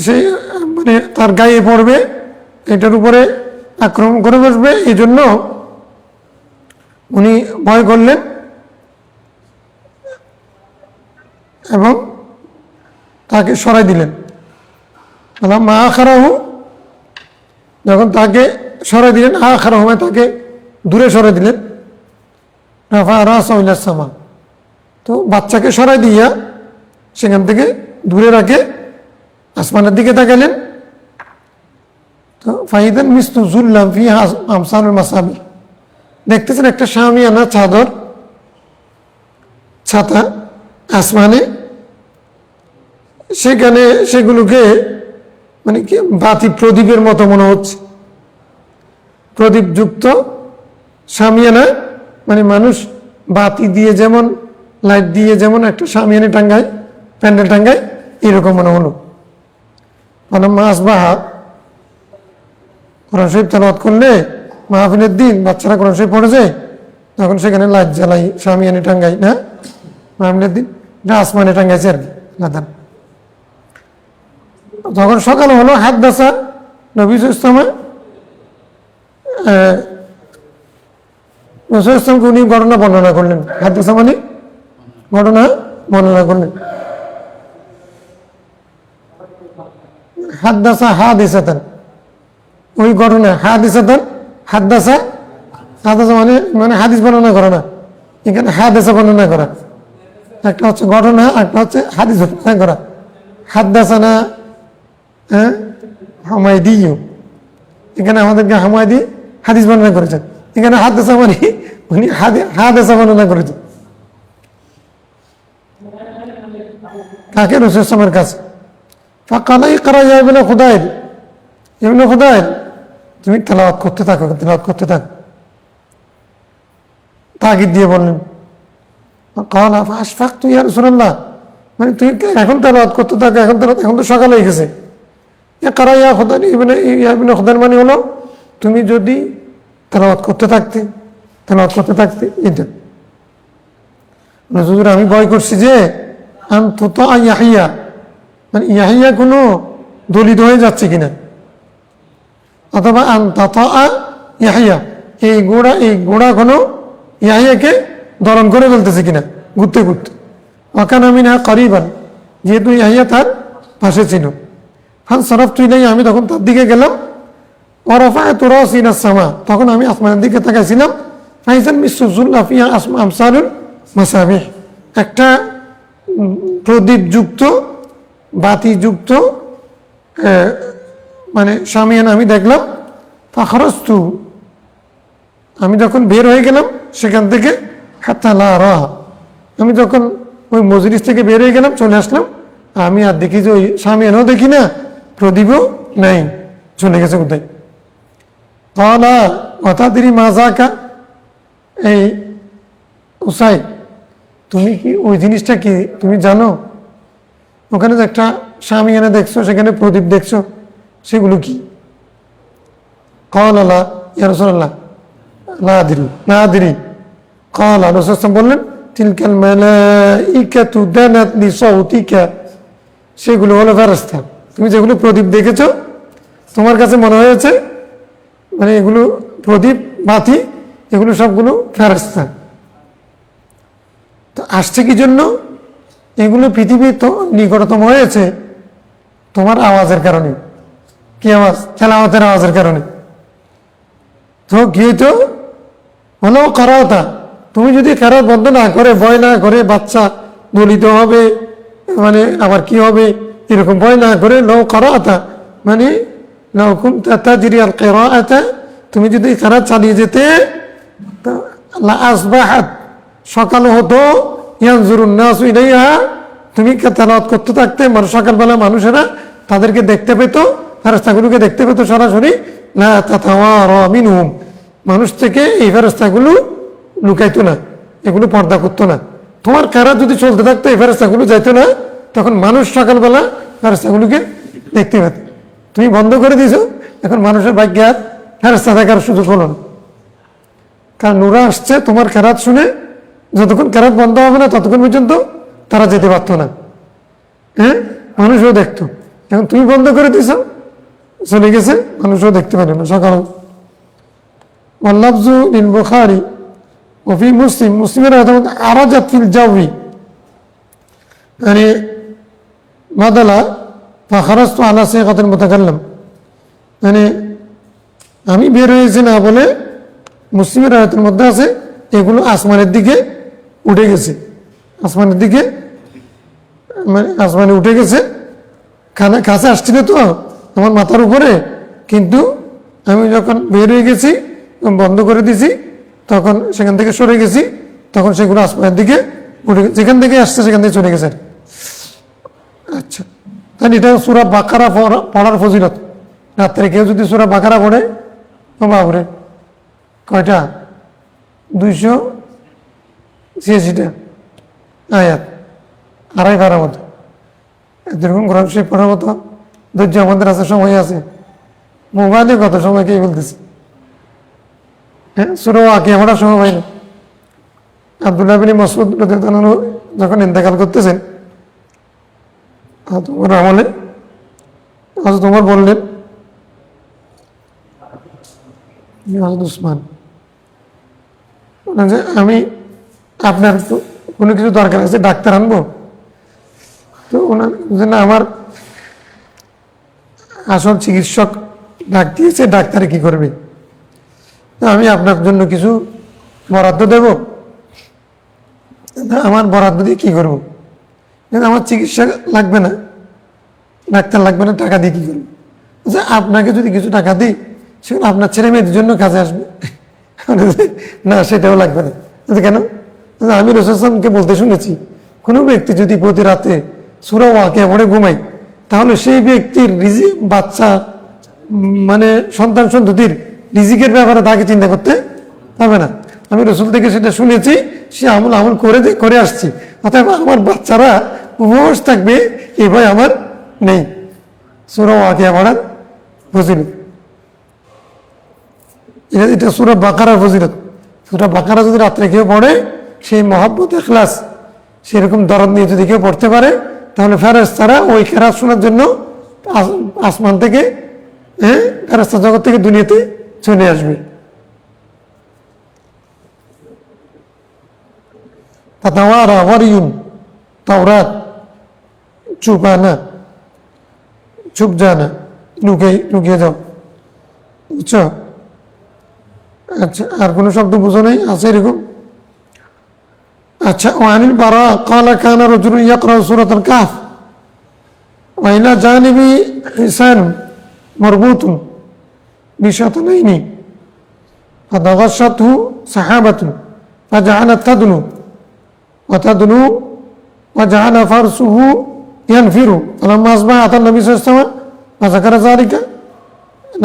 সেই মানে তার গায়ে পড়বে, এটার উপরে আক্রমণ করে বসবে, এই জন্য উনি ভয় করলেন এবং তাকে সরাই দিলেন। মা আখারাহু, যখন তাকে সরাই দিলেন, আখারাহু তাকে দূরে সরাই দিলেন। রাফা রাসা ইলা সামা, তো বাচ্চাকে সরাই দিয়া সেখান থেকে দূরে রাখে আসমানের দিকে তাকালেন। তো ফাইদান মিস্তু জুল্লাম ফি আমসানুল মাসাবি, দেখতেছেন একটা শামিয়ানা চাদর, ছাতা আসমানে, সেখানে সেগুলোকে মানে কি বাতি প্রদীপের মতো মনে হচ্ছে। প্রদীপযুক্ত শামিয়ানা, মানে মানুষ বাতি দিয়ে যেমন লাইট দিয়ে যেমন একটা শামিয়ানা টাঙ্গায়, প্যান্ডেল টাঙ্গায়, এরকম মনে হলো। মানে মাস বাহা কোরআন শরীফ তেলাওয়াত করলে মাহফিলের দিন বাচ্চারা কোরআন শরীফ পড়েছে, তখন সেখানে লাইট জ্বালাই, শামিয়ানি টাঙ্গাই না, মাহফিলের দিন এটা আসমানে টাঙ্গাইছে আর কি লাদান। তখন সকাল হলো, হাত দাসা নবী ইসলামে রসুল ইসলামকে উনি ঘটনা বর্ণনা করলেন। হাত দাসা মানে ঘটনা বর্ণনা করলেন। হাত দাসা হাদিসাতান, ওই ঘটনা হাদিসাতান, হাদ্দাসা, হাদাসা মানে মানে হাদিস বর্ণনা করা না, এখানে হাদিসা বর্ণনা করা। একটা হচ্ছে ঘটনা, একটা হচ্ছে হাদিস বর্ণনা করা। হাদ্দাসানা হামায়দি, এখানে আমাদেরকে হামায়দি হাদিস বর্ণনা করেছেন, এখানে হাদ্দাসা মানে উনি হাদিসা বর্ণনা করেছেন। কাকে? রাসূল সাল্লাল্লাহু আলাইহি কাছে। ফাকালা ইকরা ইয়া ইবনে খুদাইর, ইবনে খুদাইর তুমি তেলাওয়াত করতে থাকো, তেলাওয়াত করতে থাকো, তাগিদ দিয়ে বললেন। ক্বালা ফাশফাকতু ইয়া রাসূলুল্লাহ, মানে তুমি এখন তেলাওয়াত করতে থাকো, এখন তেলাওয়াত, এখন তো সকাল হয়ে গেছে। ইকরা ইয়া খুদাইর, ইবনে খুদাইর মানে হলো তুমি যদি তেলাওয়াত করতে থাকতে, তেলাওয়াত করতে থাকতে। এটা হুজুর আমি ভয় করছি যে আনতুতা ইয়াহিয়া, মানে ইয়াহিয়া কোনো দলিত হয়ে যাচ্ছে কিনা, অথবা আনতাতা ইয়াহিয়া, এই গোড়া কোনো ইয়াহিয়াকে দরণ করে ফেলতেছে কিনা ঘুরতে ঘুরতে। ওয়াকানা মিনহা করিবান, যেহেতু ইয়াহিয়া তার পাশে ছিল। ফান সরফতু ইলাইহি, আমি তখন তার দিকে গেলাম। ওয়া রাফা'তু রাসি ইলাস সামা, তখন আমি আসমানের দিকে তাকাইছিলাম। ফাইজান মিসুজুল্লাহ ফিহা আমসালুল মাসাবিহ, একটা প্রদীপযুক্ত বাতিযুক্ত মানে শামিয়ানা আমি দেখলাম। ফাখরাজতু, আমি যখন বের হয়ে গেলাম সেখান থেকে, হাত্তা লা আরা, আমি যখন ওই মজলিস থেকে বের হয়ে গেলাম, চলে আসলাম, আমি আর দেখি যে ওই শামিয়ানাও দেখি না, প্রদীপও নাই, চলে গেছে কোথায়। ক্বালা ওয়াতাদরি মা যাকা, এই উসাইদ তুমি কি ওই জিনিসটা কি তুমি জানো? ওখানে যে একটা শামিয়ানা দেখছো, সেখানে প্রদীপ দেখছো, সেগুলো কি? ক্বালা লা ইয়া রাসূলুল্লাহ লা আদরি, লা আদরি। ক্বালা, রাসূল সাল্লাল্লাহু আলাইহি ওয়াসাল্লাম বললেন, তিলকাল মালাইকাতু দানাত লিসাউতিকা, সেগুলো হলো ফেরেশতা। তুমি যেগুলো প্রদীপ দেখেছো, তোমার কাছে মনে হয়েছে মানে এগুলো প্রদীপ বাতি, এগুলো সবগুলো ফেরেশতা। তো আসছে কি জন্য? এগুলো পৃথিবী তো নিকটতম হয়েছে তোমার আওয়াজের কারণে। কি আওয়াজ? তেলাওয়াতের আওয়াজের কারণে। তো কি হইতো হলো করাওতা, তুমি যদি কেরাত বন্ধ না করে, ভয় না করে, বাচ্চা দলিত হবে মানে আবার কি হবে এরকম ভয় না করে, লো করাওতা মানে লাউ কুনতা তাজরি আল কিরাআতা, তুমি যদি কেরাত চালিয়ে যেতে, লা আসবাহাত, সকাল হতো, ইয়ানজুরুন নাসু ইলাইহা, তুমি তেলাওয়াত করতে থাকতে, সকালবেলা মানুষেরা তাদেরকে দেখতে পেত, ফেরেশতাগুলোকে দেখতে পেত সরাসরি। লা তাতাওয়ারা মিনহুম, মানুষ থেকে এই ফেরেশতাগুলো লুকাইতো না, এগুলো পর্দা করতো না। তোমার কেরাত যদি চলতে থাকতো, এই ফেরেশতাগুলো যাইতো না, তখন মানুষ সকালবেলা ফেরেশতাগুলোকে দেখতে পেত। তুমি বন্ধ করে দিয়েছো, এখন মানুষের ভাগ্যে আর ফেরেশতা দেখার সুযোগ হলো না। কারণ নুরা আসছে তোমার কেরাত শুনে, যতক্ষণ কেরাত বন্ধ হবে না ততক্ষণ পর্যন্ত তারা যেতে পারতো না, হ্যাঁ, মানুষও দেখতো। এখন তুমি বন্ধ করে দিছ, চলে গেছে, মানুষও দেখতে পারে না সকাল। ওয়াল্লাফজু লিল বুখারী ওয়া ফি মুসলিম, মুসলিমের আরাজাত ফিল জাওয়ি, মানে মাদালা ফাখারাজতু আলা সিগাতিল মুতাকাল্লিম, মানে আমি বের হয়েছি না বলে, মুসলিমের আয়াতের মধ্যে আছে এগুলো আসমানের দিকে উঠে গেছে, আসমানের দিকে মানে আসমানে উঠে গেছে। কাছে আসছিল তো আমার মাথার উপরে, কিন্তু আমি যখন বের হয়ে গেছি, বন্ধ করে দিয়েছি, তখন সেখান থেকে সরে গেছি, তখন সেগুলো আসমানের দিকে উঠে গেছে, যেখান থেকে আসছে সেখান থেকে চলে গেছে। আচ্ছা, তাহলে এটা সূরা বাকারা পড়ার ফজিলত। রাত্রে কেউ যদি সূরা বাকারা পড়ে, বাবরে কয়টা? 286টা আয়াত, আড়াই পারার মতো। যেরকম কোরআন শরীফ পড়ার মতো ধৈর্য আমাদের আছে, সময় আছে? মোবাইলে কত সময় কে বলতেছে? হ্যাঁ, সূরা ওয়াকিয়া পড়ার সময় হয় না। আব্দুল্লাহ বিন মাসউদ রাদিয়াল্লাহু আনহু যখন ইন্তেকাল করতেছেন, তোমার আমলে তোমার বললেন উসমান যে আমি আপনার কোনো কিছু দরকার আছে, ডাক্তার আনবো? তো ওনার জন্য আমার আসল চিকিৎসক ডাক দিয়েছে, ডাক্তারে কি করবে, আমি আপনার জন্য কিছু বরাদ্দ দেব। আমার বরাদ্দ দিয়ে কি করবো? আমার চিকিৎসা লাগবে না, ডাক্তার লাগবে না, টাকা দিয়ে কি করবো? আচ্ছা, আপনাকে যদি কিছু টাকা দিই, সেগুলো আপনার ছেলে মেয়েদের জন্য কাজে আসবে। না, সেটাও লাগবে না। কেন? আমি রাসূল সাল্লাল্লাহু বলতে শুনেছি, কোনো ব্যক্তি যদি প্রতি রাতে সূরা ওয়াকিয়া পড়ে ঘুমায়, তাহলে সেই ব্যক্তির বাচ্চা মানে সন্তান সন্ততির রিজিকের ব্যাপারে তাকে চিন্তা করতে হবে না। আমি রাসূল থেকে সেটা শুনেছি, সে আমল করে আসছি। অতএব আমার বাচ্চারা উপবাস থাকবে, এই ভয় আমার নেই। সূরা ওয়াকিয়া পড়ার ফজিলত এটা সূরা বাকারার ফজিলত। সূরা বাকারা যদি রাত্রে কেউ পড়ে, সেই মহব্বত ইখলাস সেরকম দরদ নিয়ে যদি কেউ পড়তে পারে, তাহলে ফেরেশতারা ওই কেরাত শোনার জন্য আসমান থেকে, ফেরেশতা জগৎ থেকে দুনিয়াতে চলে আসবে। তাতাওয়ারা ওয়ারিয়ুন, তাওরাত চুপানা, চুপ জানা, লুকিয়ে যাও। বুঝছো? আচ্ছা, আর কোনো শব্দ বুঝো নেই? আছে এরকম? আচ্ছা, ওয়ানিল বারা ক্বালা কানা রাজুলুন ইয়াকরাউ সূরাতাল কাহফ ওয়া ইলা জানিবি হিসান মারবুতুন বিশাতানাইনি ফাদাগাশাতহু সাহাবাতুন ফাজআলাত তাদনু ওয়া জাআলা ফারসুহু ইয়ানফিরু ফালাম্মা আসবাহা আতা নবী সাল্লাল্লাহু আলাইহি ওয়াসাল্লাম ফাযাকারা যালিকা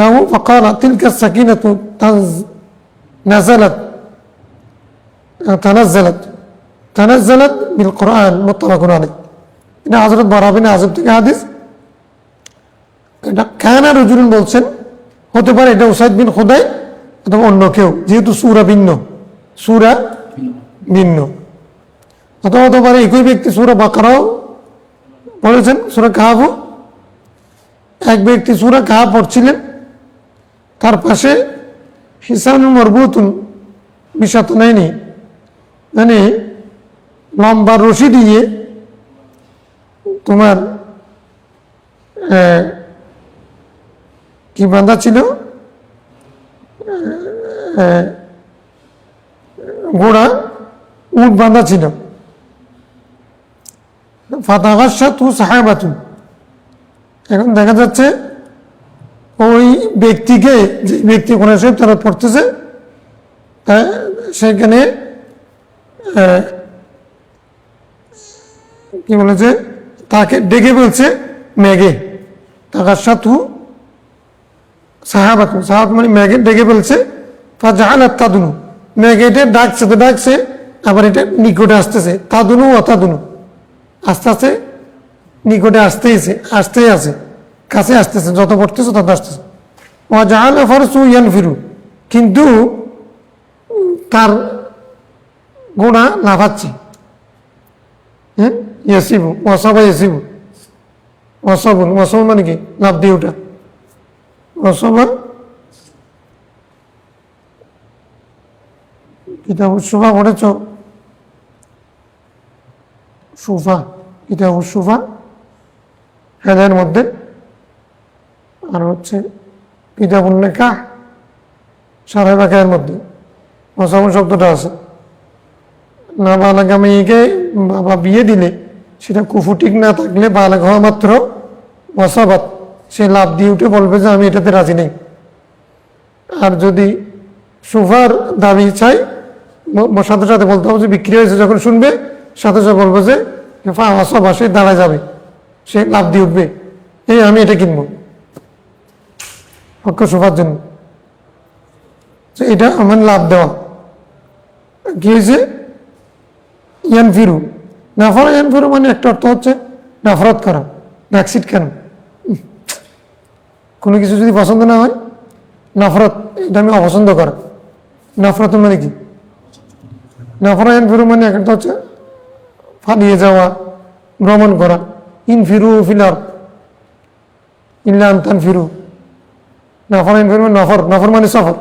লাহু ফাকালা তিলকা সাকিনাতু তানাজ্জালাত বিল কোরআন মুত্তাফাকুন আলাইহি। এটা হযরত বারা বিন আযিব থেকে হাদিস। এটা কানা রাজুলুন বলছেন, হতে পারে এটা উসাইদ বিন খুদাই অথবা অন্য কেউ, যেহেতু সূরা ভিন্ন, অথবা হতে পারে একই ব্যক্তি সূরা বাকারাও পড়েছেন, সূরা কাহফও। এক ব্যক্তি সূরা কাহফ পড়ছিলেন, তার পাশে হিসান মারবুতুন বিশাতানাইনি, মানে লম্বা রশি দিয়ে তোমার কি বাঁধা ছিল, ঘোড়া উট বাঁধা ছিল। ফাতাগাশাতহু সাহাবাতুন, এখন দেখা যাচ্ছে ওই ব্যক্তিকে, যে ব্যক্তি কোরআন শরীফ তেলাওয়াত পড়তেছে, সেখানে কি বলেছে, তাকে ডেকে বলছে মেঘে। তাগাশাতহু সাহাবাতুন, সাহাবাত মানে মেঘে ডেকে বলছে। ফাজআলাত তাদনু, মেঘে এটা ডাকছে, আবার এটা নিকটে আসতেছে। তাদনু অতাদনু, আস্তে আস্তে নিকটে আসতেই আছে, কাছে আসতেছে, যত পড়তেছে তত আসতেছে। ওয়া জাআলা ফারসু ইয়ানফিরু, কিন্তু তার ঘোড়া লাফাচ্ছে। ইয়াসিবু ওয়াসাবা ইয়াসিবু, ওয়াসাবুন মানে কি? লাফ দিয়ে ওঠা। ওয়াসাবা কিতাবুস সুফা পড়েছ? সুফা, কিতাবুস সুফা হেদায়ের মধ্যে, আর হচ্ছে কিতাবুন নিকাহ শারহ বাকায়ের মধ্যে ওয়াসাবুন শব্দটা আছে। নাবালেগা মেয়েকে বাবা বিয়ে দিলে, সেটা কুফু ঠিক না থাকলে বালেগ হওয়া মাত্র ওয়াসাবাত, সে লাভ দিয়ে উঠে বলবে যে আমি এটাতে রাজি নেই। আর যদি সুফার দাবি চাই, সাথে সাথে বলতে হবে যে বিক্রি হয়েছে, যখন শুনবে সাথে সাথে বলবো যে ওয়াসাবা, সে দাঁড়ায় যাবে, সে লাভ দিয়ে উঠবে, আমি এটা কিনবো পক্ষ সুফার জন্য। তো এটা আমার লাভ দেওয়া কি হয়েছে ইয়ান ফিরু নাফরা ইয়ান ফিরু মানে একটা অর্থ হচ্ছে নাফরত করা ব্যাকসিট কেন কোনো কিছু যদি পছন্দ না হয় নফরত এটা আমি অপছন্দ করা নফরত মানে কি নফরা ইয়ান ফিরু মানে একটা হচ্ছে পালিয়ে যাওয়া ভ্রমণ করা ইন ফিরু ফিলার ইল্লা আনতান ফিরু নফর ইন ফিরু নফর নফর মানে সফর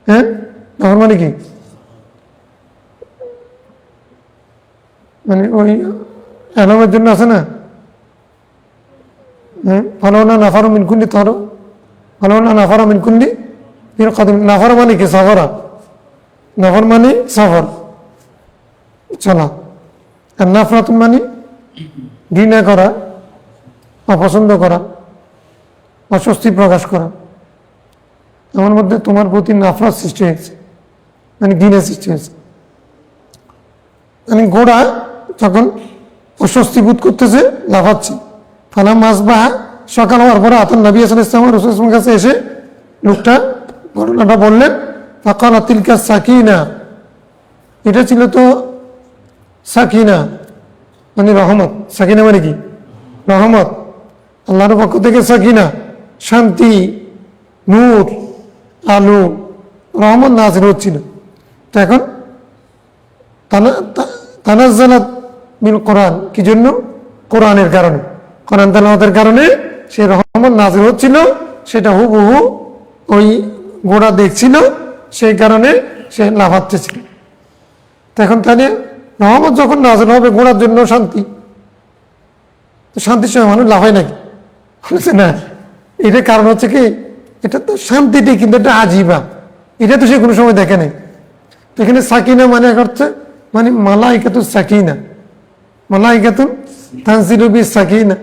হ্যাঁ নফর মানে কি মানে ওই এলামের জন্য আছে না হ্যাঁ ভালো না নাফারো মিনকুন্ডি ধরো ভালো না নাফারো মিনকুন্ডি ফির কদিম নাফর মানে কি সফরা নফর মানে সফর চলা আর নাফরাতুন মানে ঘৃণা করা অপছন্দ করা অস্বস্তি প্রকাশ করা আমার মধ্যে তোমার প্রতি নাফরত সৃষ্টি হয়েছে মানে ঘৃণা সৃষ্টি হয়েছে মানে ঘোড়া যখন অস্বস্তি বোধ করতেছে লাফাচ্ছে ফালা মাছ বা সকাল হওয়ার পরে আতন নবী ইসলাম রসুলের কাছে এসে লোকটা ঘটনাটা বললেন ফাকাল তিলকা সাকিনা এটা ছিল তো সাকিনা মানে রহমত সাকিনা মানে কি রহমত আল্লাহর পক্ষ থেকে সাকিনা শান্তি নূর আলো রহমত নাজিল হচ্ছিল তো এখন তানাজ্জালাত বিল কোরআন কি জন্য কোরআনের কারণে কোরআন তেলাওয়াতের কারণে সেই রহমত নাজিল হচ্ছিল সেটা হুবহু ওই ঘোড়া দেখছিল সেই কারণে সে লাফাচ্ছে ছিল এখন তাহলে রহমত যখন নাজিল হবে ঘোড়ার জন্য শান্তি তো শান্তির সময় মানুষ লাফায় নাকি বলছে না এটার কারণ হচ্ছে কি এটা তো শান্তিটি কিন্তু একটা আজিবা এটা তো সে কোনো সময় দেখে নাই এখানে সাকিনা মানে হচ্ছে মানে মালাইকাতুস সাকিনা মালাইকাতুন তানজিলু বিস সাকিনা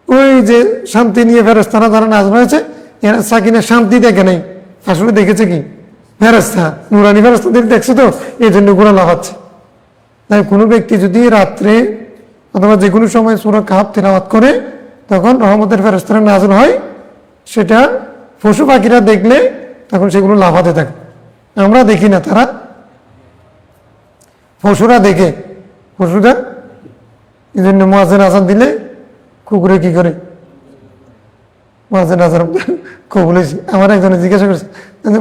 ওই যে শান্তি নিয়ে ফেরেশতারা যারা নাযিল হয়েছে এরা সাকিনা শান্তি দেখে নাই আসলে দেখেছে কি ফেরেশতা নূরানি ফেরেশতাদের দেখছে তো এই জন্য ঘোড়া লাফাচ্ছে তাই কোনো ব্যক্তি যদি রাত্রে অথবা যে কোনো সময় সূরা কাহফ তিলাওয়াত করে তখন রহমতের ফেরেশতারা নাযিল হয় সেটা পশু পাখিরা দেখলে তখন সেগুলো লাফাতে থাকে আমরা দেখি না তারা পশুরা দেখে পশুরা এই জন্য মুয়াজ্জিন আযান দিলে কুকুরে কি করে মুয়াজ্জিন আযান কবুলেছি আমার একজনে জিজ্ঞাসা করেছে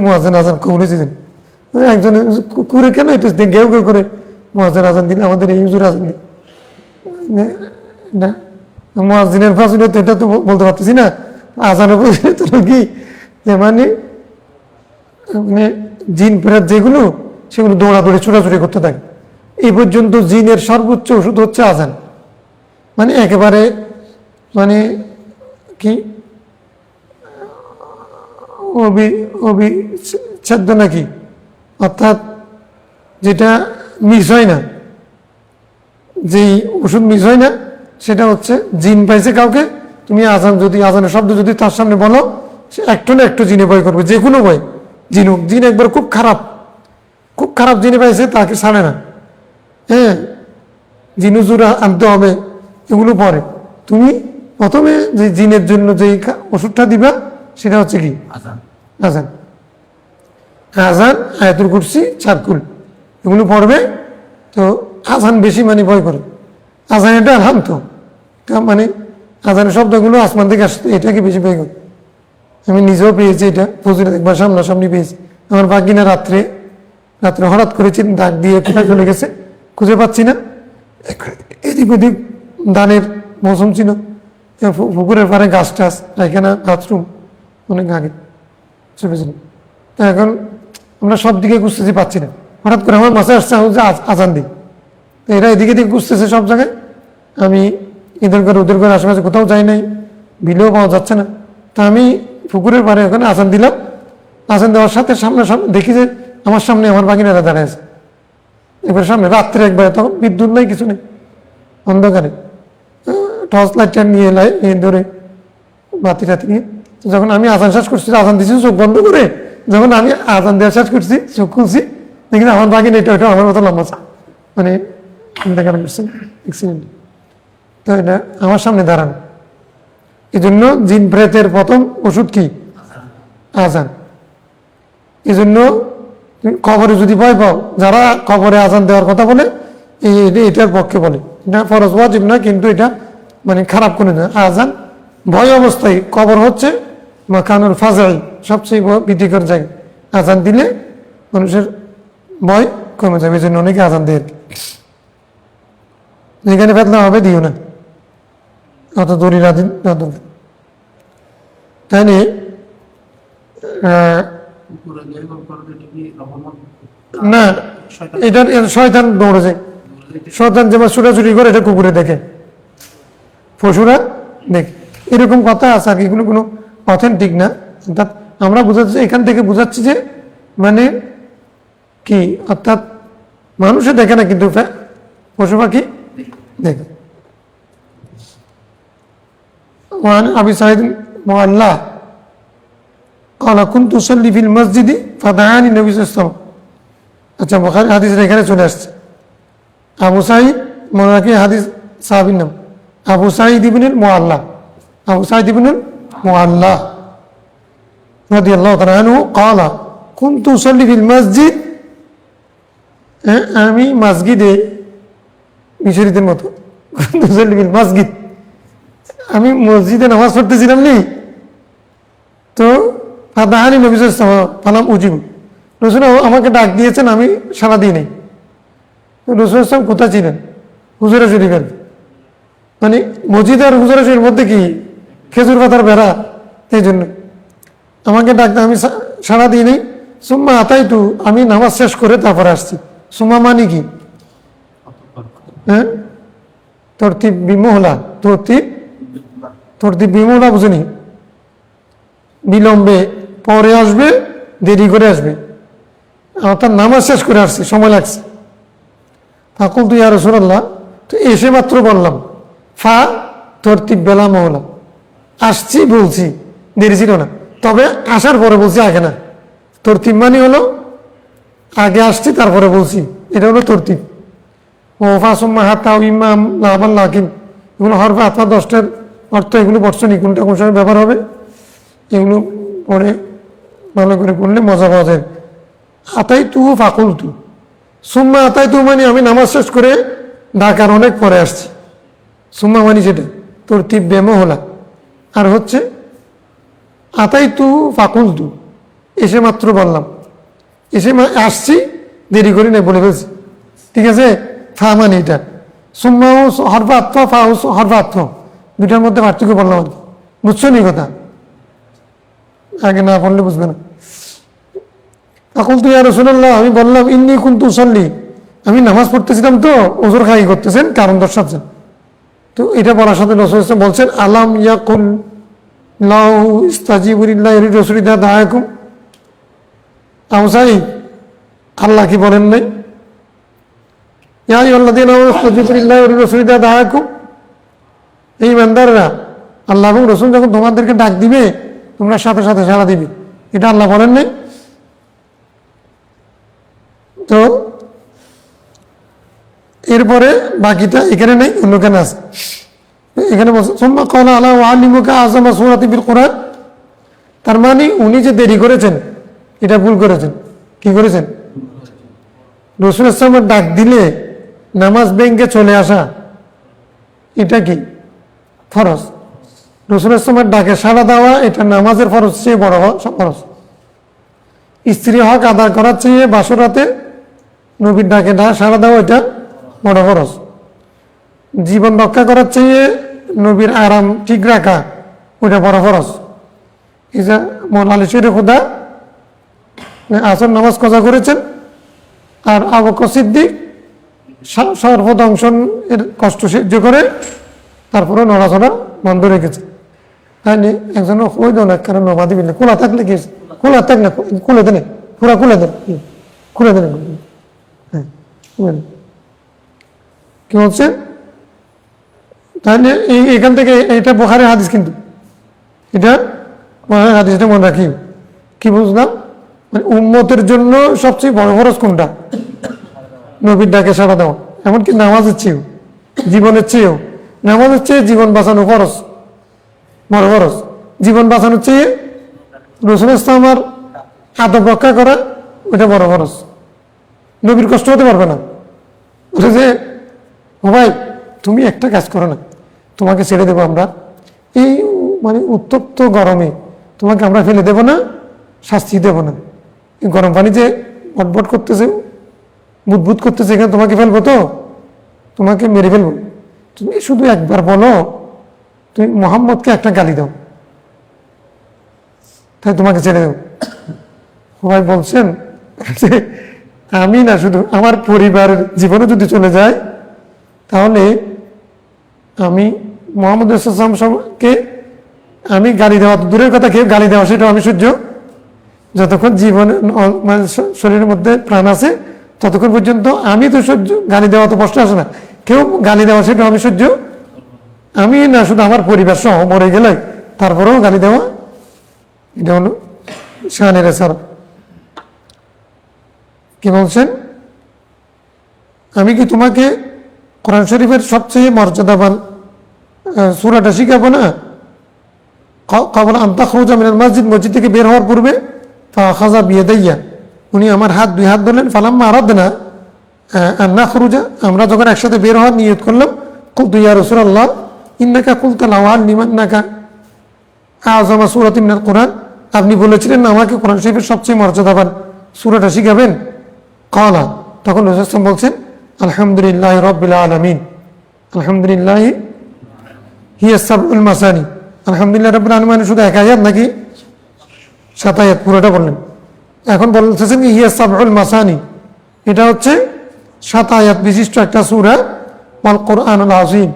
মুয়াজ্জিন আযান কবুলেছি একজনে কুকুরে কেন এটা ঘেউ ঘেউ করে মুয়াজ্জিন আযান দিলে আমাদের এই হুজুর আযান দিলে না মুয়াজ্জিনের ফাজিলত এটা তো বলতে পারতেছি না আযানের ফাজিলত হলো কি যে মানে জিন প্রেত যেগুলো সেগুলো দৌড়াদৌড়ি ছোটাছুটি করতে থাকে এই পর্যন্ত জিনের সর্বোচ্চ ওষুধ হচ্ছে আযান মানে একেবারে মানে কি অবিচ্ছেদ্য নাকি অর্থাৎ যেটা মিস হয় না যেই ওষুধ মিস হয় না সেটা হচ্ছে জিন পাইছে কাউকে তুমি আযান যদি আযানের শব্দ যদি তার সামনে বলো সে একটু না একটু জিনে ভয় করবে যে কোনো ভয় জিন একবার খুব খারাপ জিনে পাইছে তাকে ছাড়ে না হ্যাঁ জিনুজুর আনতে হবে এগুলো পরে তুমি প্রথমে যে জিনের জন্য যে ওষুধটা দিবা সেটা হচ্ছে কি আযান আয়াতুল কুরসি চারকুল এগুলো পড়বে তো আযান বেশি মানে ভয় করে আযান এটা আলহাম তো মানে আযানের শব্দগুলো আসমান থেকে আসছে এটাকে বেশি ভয় করে আমি নিজেও পেয়েছি এটা ফজরে একবার সামনাসামনি পেয়েছি আমার বাগিনা রাত্রে হঠাৎ করেছি ডাক দিয়ে কোথায় চলে গেছে খুঁজে পাচ্ছি না এদিক ওদিক ধানের মৌসুম ছিল পুকুরের পাড়ে গাছ টাছ এখানে বাথরুম অনেক আগে চেপেছিল তো এখন আমরা সব দিকে খুঁজতেছি পাচ্ছি না হঠাৎ করে আমার মাথায় আসছে যে আজান দিই তো এরা এদিকে দিকে খুঁজতেছে সব জায়গায় আমি এদের ঘরে ওদের ঘরে আশেপাশে কোথাও যাই নাই বিলেও পাওয়া যাচ্ছে না তা আমি পুকুরের পাড়ে ওখানে আজান দিলাম আজান দেওয়ার সাথে সামনে দেখি যে আমার সামনে আমার বাগিনারা দাঁড়িয়ে আছে এবার সামনে রাত্রে একবার তখন বিদ্যুৎ নাই কিছু নেই অন্ধকারে টর্চ লাইটটা নিয়ে ধরে বাতি টাতি নিয়ে যখন আমি আজান শেষ করছি আজান দিচ্ছি চোখ বন্ধ করে যখন আমি আজান দেওয়া শেষ করছি চোখ খুলছি দেখি আমার বাগিনা এটা আমার মতো লম্বা মানে দেখানো করছে অ্যাক্সিডেন্ট তো এটা আমার সামনে দাঁড়ানো এই জন্য জিন প্রেতের প্রথম ওষুধ কি আজান এই জন্য কবরে যদি ভয় পাও, যারা কবরে আজান দেওয়ার কথা বলে এটার পক্ষে বলে, এটা ফরজ ওয়াজিব না, কিন্তু এটা মানে খারাপ করে না। আজান ভয় অবস্থায়, কবর হচ্ছে মাকানুল ফাজাই, সবচেয়ে ভীতিকর জায়গা। আজান দিলে মানুষের ভয় কমে যাবে, এই জন্য অনেকে আজান দেয়। যেখানে ফেতনা হবে দিও না, অত দড়ি রাদিন তাই নিয়ে না, এটা শয়তান দৌড়ে যায়। শয়তান যেমন ছুটাছুটি করে, এটা কুকুরে দেখে, পশুরা দেখে, এরকম কথা আছে আর কি। এগুলো কোনো অথেন্টিক না। অর্থাৎ আমরা বুঝাচ্ছি, এখান থেকে বুঝাচ্ছি যে মানে কি, অর্থাৎ মানুষে দেখে না, কিন্তু পশু পাখি দেখে। وعن أبي سعيد معلى قال كنت أصلي في المسجد فدعاني النبي صلى الله عليه وسلم। আচ্ছা, বুখারী হাদিসের এখানে চলে আসছে। আবু সাঈদ, মনে রাখি হাদিস সাহাবীর নাম আবু সাঈদ ইবনুল মুআল্লা, আবু সাঈদ ইবনুল মুআল্লা রাদিয়াল্লাহু তাআলা আনহু قال كنت أصلي في المسجد। আমি মসজিদে, মিশরীদের মতো, كنت أصلي في المسجد, আমি মসজিদে নামাজ পড়তেছিলাম নি, তো ফাদাহানি নবী সাল্লাল্লাহু আলাইহি ওয়াসাল্লাম ফালাম উজিব, রাসূল আমাকে ডাক দিয়েছেন, আমি সাড়া দিই নাই। রাসূল সাল্লাল্লাহু আলাইহি ওয়াসাল্লাম কোথায় ছিলেন? হুজুরা শরীফের, মানে মসজিদ আর হুজুরা শরীফের মধ্যে কি খেজুর পাতার বেড়া, এই জন্য আমাকে ডাকতে আমি সাড়া দিই নাই। সুম্মা আতাইতু, আমি নামাজ শেষ করে তারপরে আসছি। সুম্মা মানে কি? হ্যাঁ, তরতিব বিমোহলা, তরতিব বিমোহলা বুঝুনি, বিলম্বে পরে আসবে, দেরি করে আসবে, অর্থাৎ নামাজ শেষ করে আসছি, সময় লাগছে। ফাকুল তু ইয়া রাসূলুল্লাহ, তো এসে মাত্র বললাম, ফা তরতিব বেলা মহলা, আসছি বলছি, দেরি ছিল না, তবে আসার পরে বলছি, আগে না। তরতিব মানে হলো আগে আসছি তারপরে বলছি, এটা হলো তরতিব। ও ফাসুম্মা হাতা ইমাম লাবাল লাকিম, এগুলো হরফে হাতা 10টার অর্থ, এগুলো বর্ষণী, কোনটা কোন সময় ব্যবহার হবে এগুলো পরে ভালো করে করলে মজা পাওয়া যায়। আতাই তু ফাকুল তু, সুম্মা আতাই তু মানে আমি নামাজ শেষ করে ঢাকার অনেক পরে আসছি। সুম্মা মানে সেটা তরতিব বেমহলা, আর হচ্ছে আতাই তু ফাকুল তু, এসে মাত্র বললাম, এসে আসছি, দেরি করি নাই বলে ফেলছি, ঠিক আছে। ফা মানে এটা, সুম্মাও হরফাত্ম, ফাও হরফাত্ম, দুটার মধ্যে পার্থক্য বললাম আর কি, বুঝছো নি কথা? আগে না বললে বুঝবে না। এখন তুই ইয়া রাসূলুল্লাহ, আমি বললাম, ইন্নী কুনতু উসাল্লি, আমি নামাজ পড়তেছিলাম, তো ওজোর খাই করতেছেন, কারণ দর্শাচ্ছেন। তো এটা বলার সাথে রাসূল বলছেন, আলাম ইয়াকুল লাহু ইস্তাজিবু লিল্লাহি ওয়া রাসূলিহি ইযা দাআকুম। আবু সাঈদ, আল্লাহ কি বলেন নাই, ইয়া আইয়ুহাল্লাযীনা আমানু ইস্তাজিবু লিল্লাহি ওয়া রাসূলিহি ইযা দাআকুম, এই ইমানদাররা, আল্লাহ এবং রাসূল যখন তোমাদেরকে ডাক দিবে, তোমরা সাথে সাথে সাড়া দিবে, এটা আল্লাহ বলেন নাই? তো এরপরে বাকিটা এখানে নেই, অন্য কেন আছে, এখানে বলছে সুম্মা ক্বালা আলা উআল্লিমুকা আযমা সূরাতিন ফিল কুরআন। তার মানে উনি যে দেরি করেছেন, এটা ভুল করেছেন। কি করেছেন? রাসূল সাল্লাল্লাহু আলাইহি ওয়াসাল্লাম ডাক দিলে নামাজ ভেঙে চলে আসা, এটা কি ফরজ। রাসূল সাল্লাল্লাহু আলাইহি ওয়াসাল্লামের ডাকে সাড়া দেওয়া, এটা নামাজের ফরজ চেয়ে বড় ফরজ। স্ত্রী হক আদায় করার চেয়ে বাসরাতে নবীর ডাকে সাড়া দেওয়া, এটা বড় ফরজ। জীবন রক্ষা করার চেয়ে নবীর আরাম ঠিক রাখা, ওইটা বড় ফরজ। এই যে মৌলা শরীফ খুদা আসর নামাজ কজা করেছেন, আর আবু বকর সিদ্দিক সর্বদংশন এর কষ্ট সহ্য করে তারপরে নড়াচড়া বন্ধ রেখেছে। তাই নি একজন ওই দেন, কারণ নবাদি বিলে খোলা থাকলে কি, খোলা থাক না, খুলে দেন, পুরা খুলে দেন, খুলে দেন, হ্যাঁ কি হচ্ছে। তাহলে এখান থেকে এটা বুখারীর হাদিস, কিন্তু এটা বুখারীর হাদিস, এটা মনে রাখি। কি বুঝলাম, মানে উম্মতের জন্য সবচেয়ে বড় ফরজ কোনটা? নবীর ডাকে সাড়া দেওয়া, এমনকি নামাজের চেয়েও, জীবনের চেয়েও। নামাজের চেয়ে জীবন বাঁচানো ফরজ, বড় ফরজ। জীবন বাঁচানোর চেয়ে রাসূল ইসলামের আদব রক্ষা করা ওইটা বড় খরচ। নবীর কষ্ট হতে পারবে না। বলে যে ও ভাই তুমি একটা কাজ করো না, তোমাকে ছেড়ে দেবো আমরা, এই মানে উত্তপ্ত গরমে তোমাকে আমরা ফেলে দেব না, শাস্তি দেব না, এই গরম পানি যে বটবট করতেছে, বুদবুদ করতেছে, এখানে তোমাকে ফেলবো তো, তোমাকে মেরে ফেলবো, তুমি শুধু একবার বলো তুমি মোহাম্মদকে একটা গালি দাও, তাই তোমাকে ছেড়ে দেব। সবাই বলছেন যে আমি না, শুধু আমার পরিবার জীবনে যদি চলে যায় তাহলে আমি মোহাম্মদ কে আমি গালি দেওয়া তো দূরের কথা, কেউ গালি দেওয়া সেটাও আমি সহ্য, যতক্ষণ জীবনে মানে শরীরের মধ্যে প্রাণ আছে ততক্ষণ পর্যন্ত আমি তো সহ্য, গালি দেওয়া তো কষ্ট আসে না, কেউ গালি দেওয়া সেটাও আমি সহ্য, আমি না শুধু আমার পরিবার সহ মরে গেলে তারপরেও গালি দেওয়া, এটা হলো শানের ছাড়া। কি বলছেন, আমি কি তোমাকে কোরআন শরীফের সবচেয়ে মর্যাদাবান সূরাটা শিখাবো না? কাবলা আন তাখরুজা মিনাল মসজিদ, মসজিদ থেকে বের হওয়ার পূর্বে ফাখাযা বিয়াদাইয়া, উনি আমার দুই হাত ধরলেন, ফালাম্মা আরাদনা আন নাখরুজা, আমরা যখন একসাথে বের হওয়ার নিয়ত করলাম, কুলতু ইয়া রাসূলুল্লাহ ইন্নাকা কুলতা লাউ আল্লিমান্নাকা আযমা সূরাতিন মিনাল কুরআন, আপনি বলেছিলেন না আমাকে কোরআন শরীফের সবচেয়ে মর্যাদাবান সূরাটা শিখাবেন। ক্বালা, তখন রাসূল সাল্লাল্লাহু আলাইহি ওয়াসাল্লাম বলছেন আলহামদুলিল্লাহি রাব্বিল আলামিন, আলহামদুলিল্লাহি হিয়া সাবউল মাসানি, আলহামদুলিল্লাহ রাব্বিল আলামিন শুধু এক আয়াত নাকি 7 আয়াত পুরোটা বললেন। এখন বলতেছেন কি হিয়া সাবউল মাসানি, এটা হচ্ছে 7 আয়াত বিশিষ্ট একটা সূরা, ওয়াল কোরআনুল আযীম,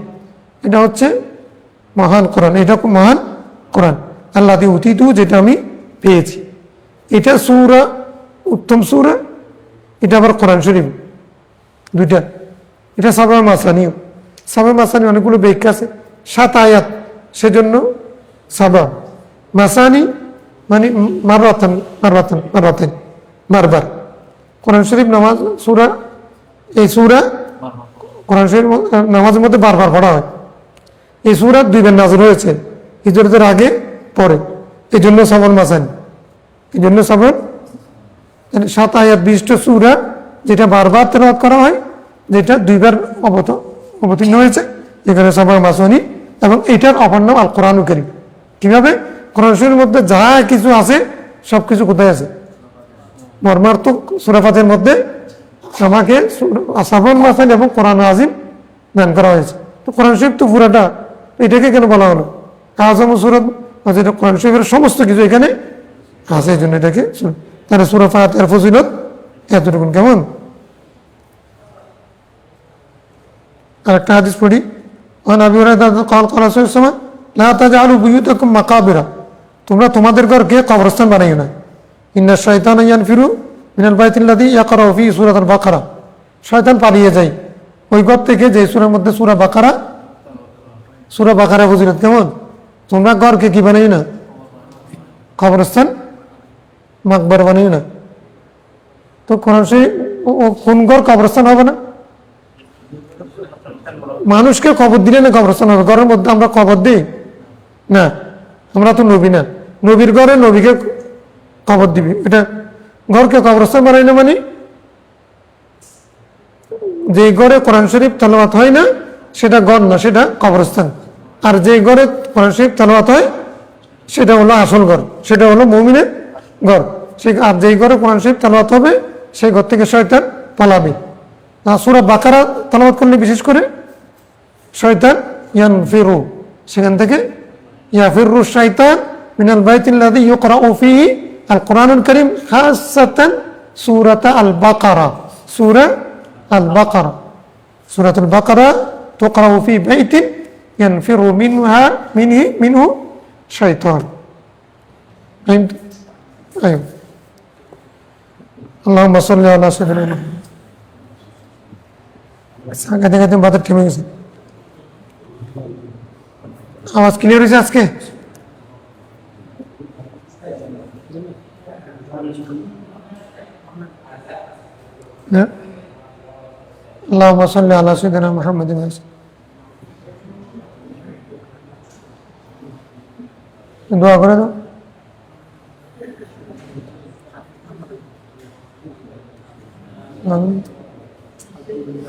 এটা হচ্ছে মহান কোরআন, এটা মহান কোরআন, আল্লাযী উতীতু, যেটা আমি পেয়েছি। এটা সূরা, উত্তম সূরা, এটা আবার কোরআন শরীফ দুইটা, এটা সাবউল মাসানিও। সাবউল মাসানি অনেকগুলো ব্যাখ্যা আছে, 7 আয়াত সেজন্য সাবা, মাসানি মানে মাররাতান মাররাতান মাররাতান, বারবার। কোরআন শরীফ নামাজ সূরা, এই সূরা কোরআন শরীফ নামাজের মধ্যে বারবার পড়া হয়। এই সূরা 2 বার নাযিল হয়েছে, হিজরতের আগে পরে, এই জন্য সাবউল মাসানি, এই জন্য সাবউল 7 আয়াত বিশিষ্ট সূরা, যেটা বারবার তেলাওয়াত করা হয়, যেটা 2 বার অবতীর্ণ হয়েছে, এখানে সাবউল মাসানি, এবং এটার অপর নাম আল কোরআনুল কারীম। কিভাবে? কোরআন শরীফের মধ্যে যা কিছু আছে সবকিছু কোথায় আছে? মর্মার্থক সূরা ফাতিহার মধ্যে আমাকে সাবউল মাসানি এবং কোরআনুল আযীম দান করা হয়েছে। তো কোরআন শরীফ তো পুরাটা, এটাকে কেন বলা হলো আযম সূরা? যেটা কোরআন শরীফের সমস্ত কিছু এখানে আছে, এই জন্য এটাকে। তাহলে সূরা ফাতিহার ফজিলত এতটুকু। কেমন? আরেকটা হাদিস পড়ি। ওয়ান আবি হুরায়রা قال قال রাসূলুল্লাহ সাল্লাল্লাহু আলাইহি ওয়াসাল্লাম লা তাজআলু বুয়ুতাকুম মাকাবিরা, তোমরা তোমাদের ঘরকে কবরস্থান বানাইও না। ইন্না শাইতানা ইয়ানফিরু মিনাল বাইতিল্লাযী ইয়াকরাউ ফীহি সূরাতুল বাকারা, শয়তান পালিয়ে যায় ওই ঘর থেকে যে সূরার মধ্যে সূরা বাকারা ফজিলত। কেমন? তোমরা ঘরকে কি বানাইও না? কবরস্থান, মাকবার বানাইও না। তো কোরআন শরীফ কোন ঘর কবরস্থান হবে না? মানুষকে কবর দিলে না কবরস্থান হবে? ঘরের মধ্যে আমরা কবর দিই না, আমরা তো নবী না, নবীর ঘরে নবীকে কবর দিবি, এটা ঘরকে কবরস্থান বানাই না। মানে যে ঘরে কোরআন শরীফ তেলাওয়াত হয় না সেটা ঘর না, সেটা কবরস্থান। আর যে ঘরে কোরআন শরীফ তেলাওয়াত হয় সেটা হলো আসল ঘর, সেটা হলো মুমিনের ঘর। আর যেই ঘরে কোরআন শরীফ তেলাওয়াত হবে সেই ঘর থেকে শয়তান পালাবে। সূরা বাকারা তেলাওয়াত করলে বিশেষ করে শয়তান ইয়ানফিরু, সেখান থেকে ইয়াফিরু শাইতান মিনাল বাইতিল্লাযী ইউকরাউ ফীহি আল কোরআনুল কারীম, খাসাতান সূরাতা আল বাকারা, সূরা আল বাকারা, সূরাতুল বাকারা তুকরাউ ফী বাইতিন ইয়ানফিরু মিনহু শাইতান। আয়ো আল্লাহুম্মা সাল্লি আলা সাইয়্যিদিনা মুহাম্মাদ। সাঙ্গা থেকে বাতার থেমে গেছে। আওয়াজ ক্লিয়ার হয়েছে আজকে? আল্লাহুম্মা সাল্লি আলা সাইয়্যিদিনা মুহাম্মাদিন। দোয়া করে দাও। আমিন।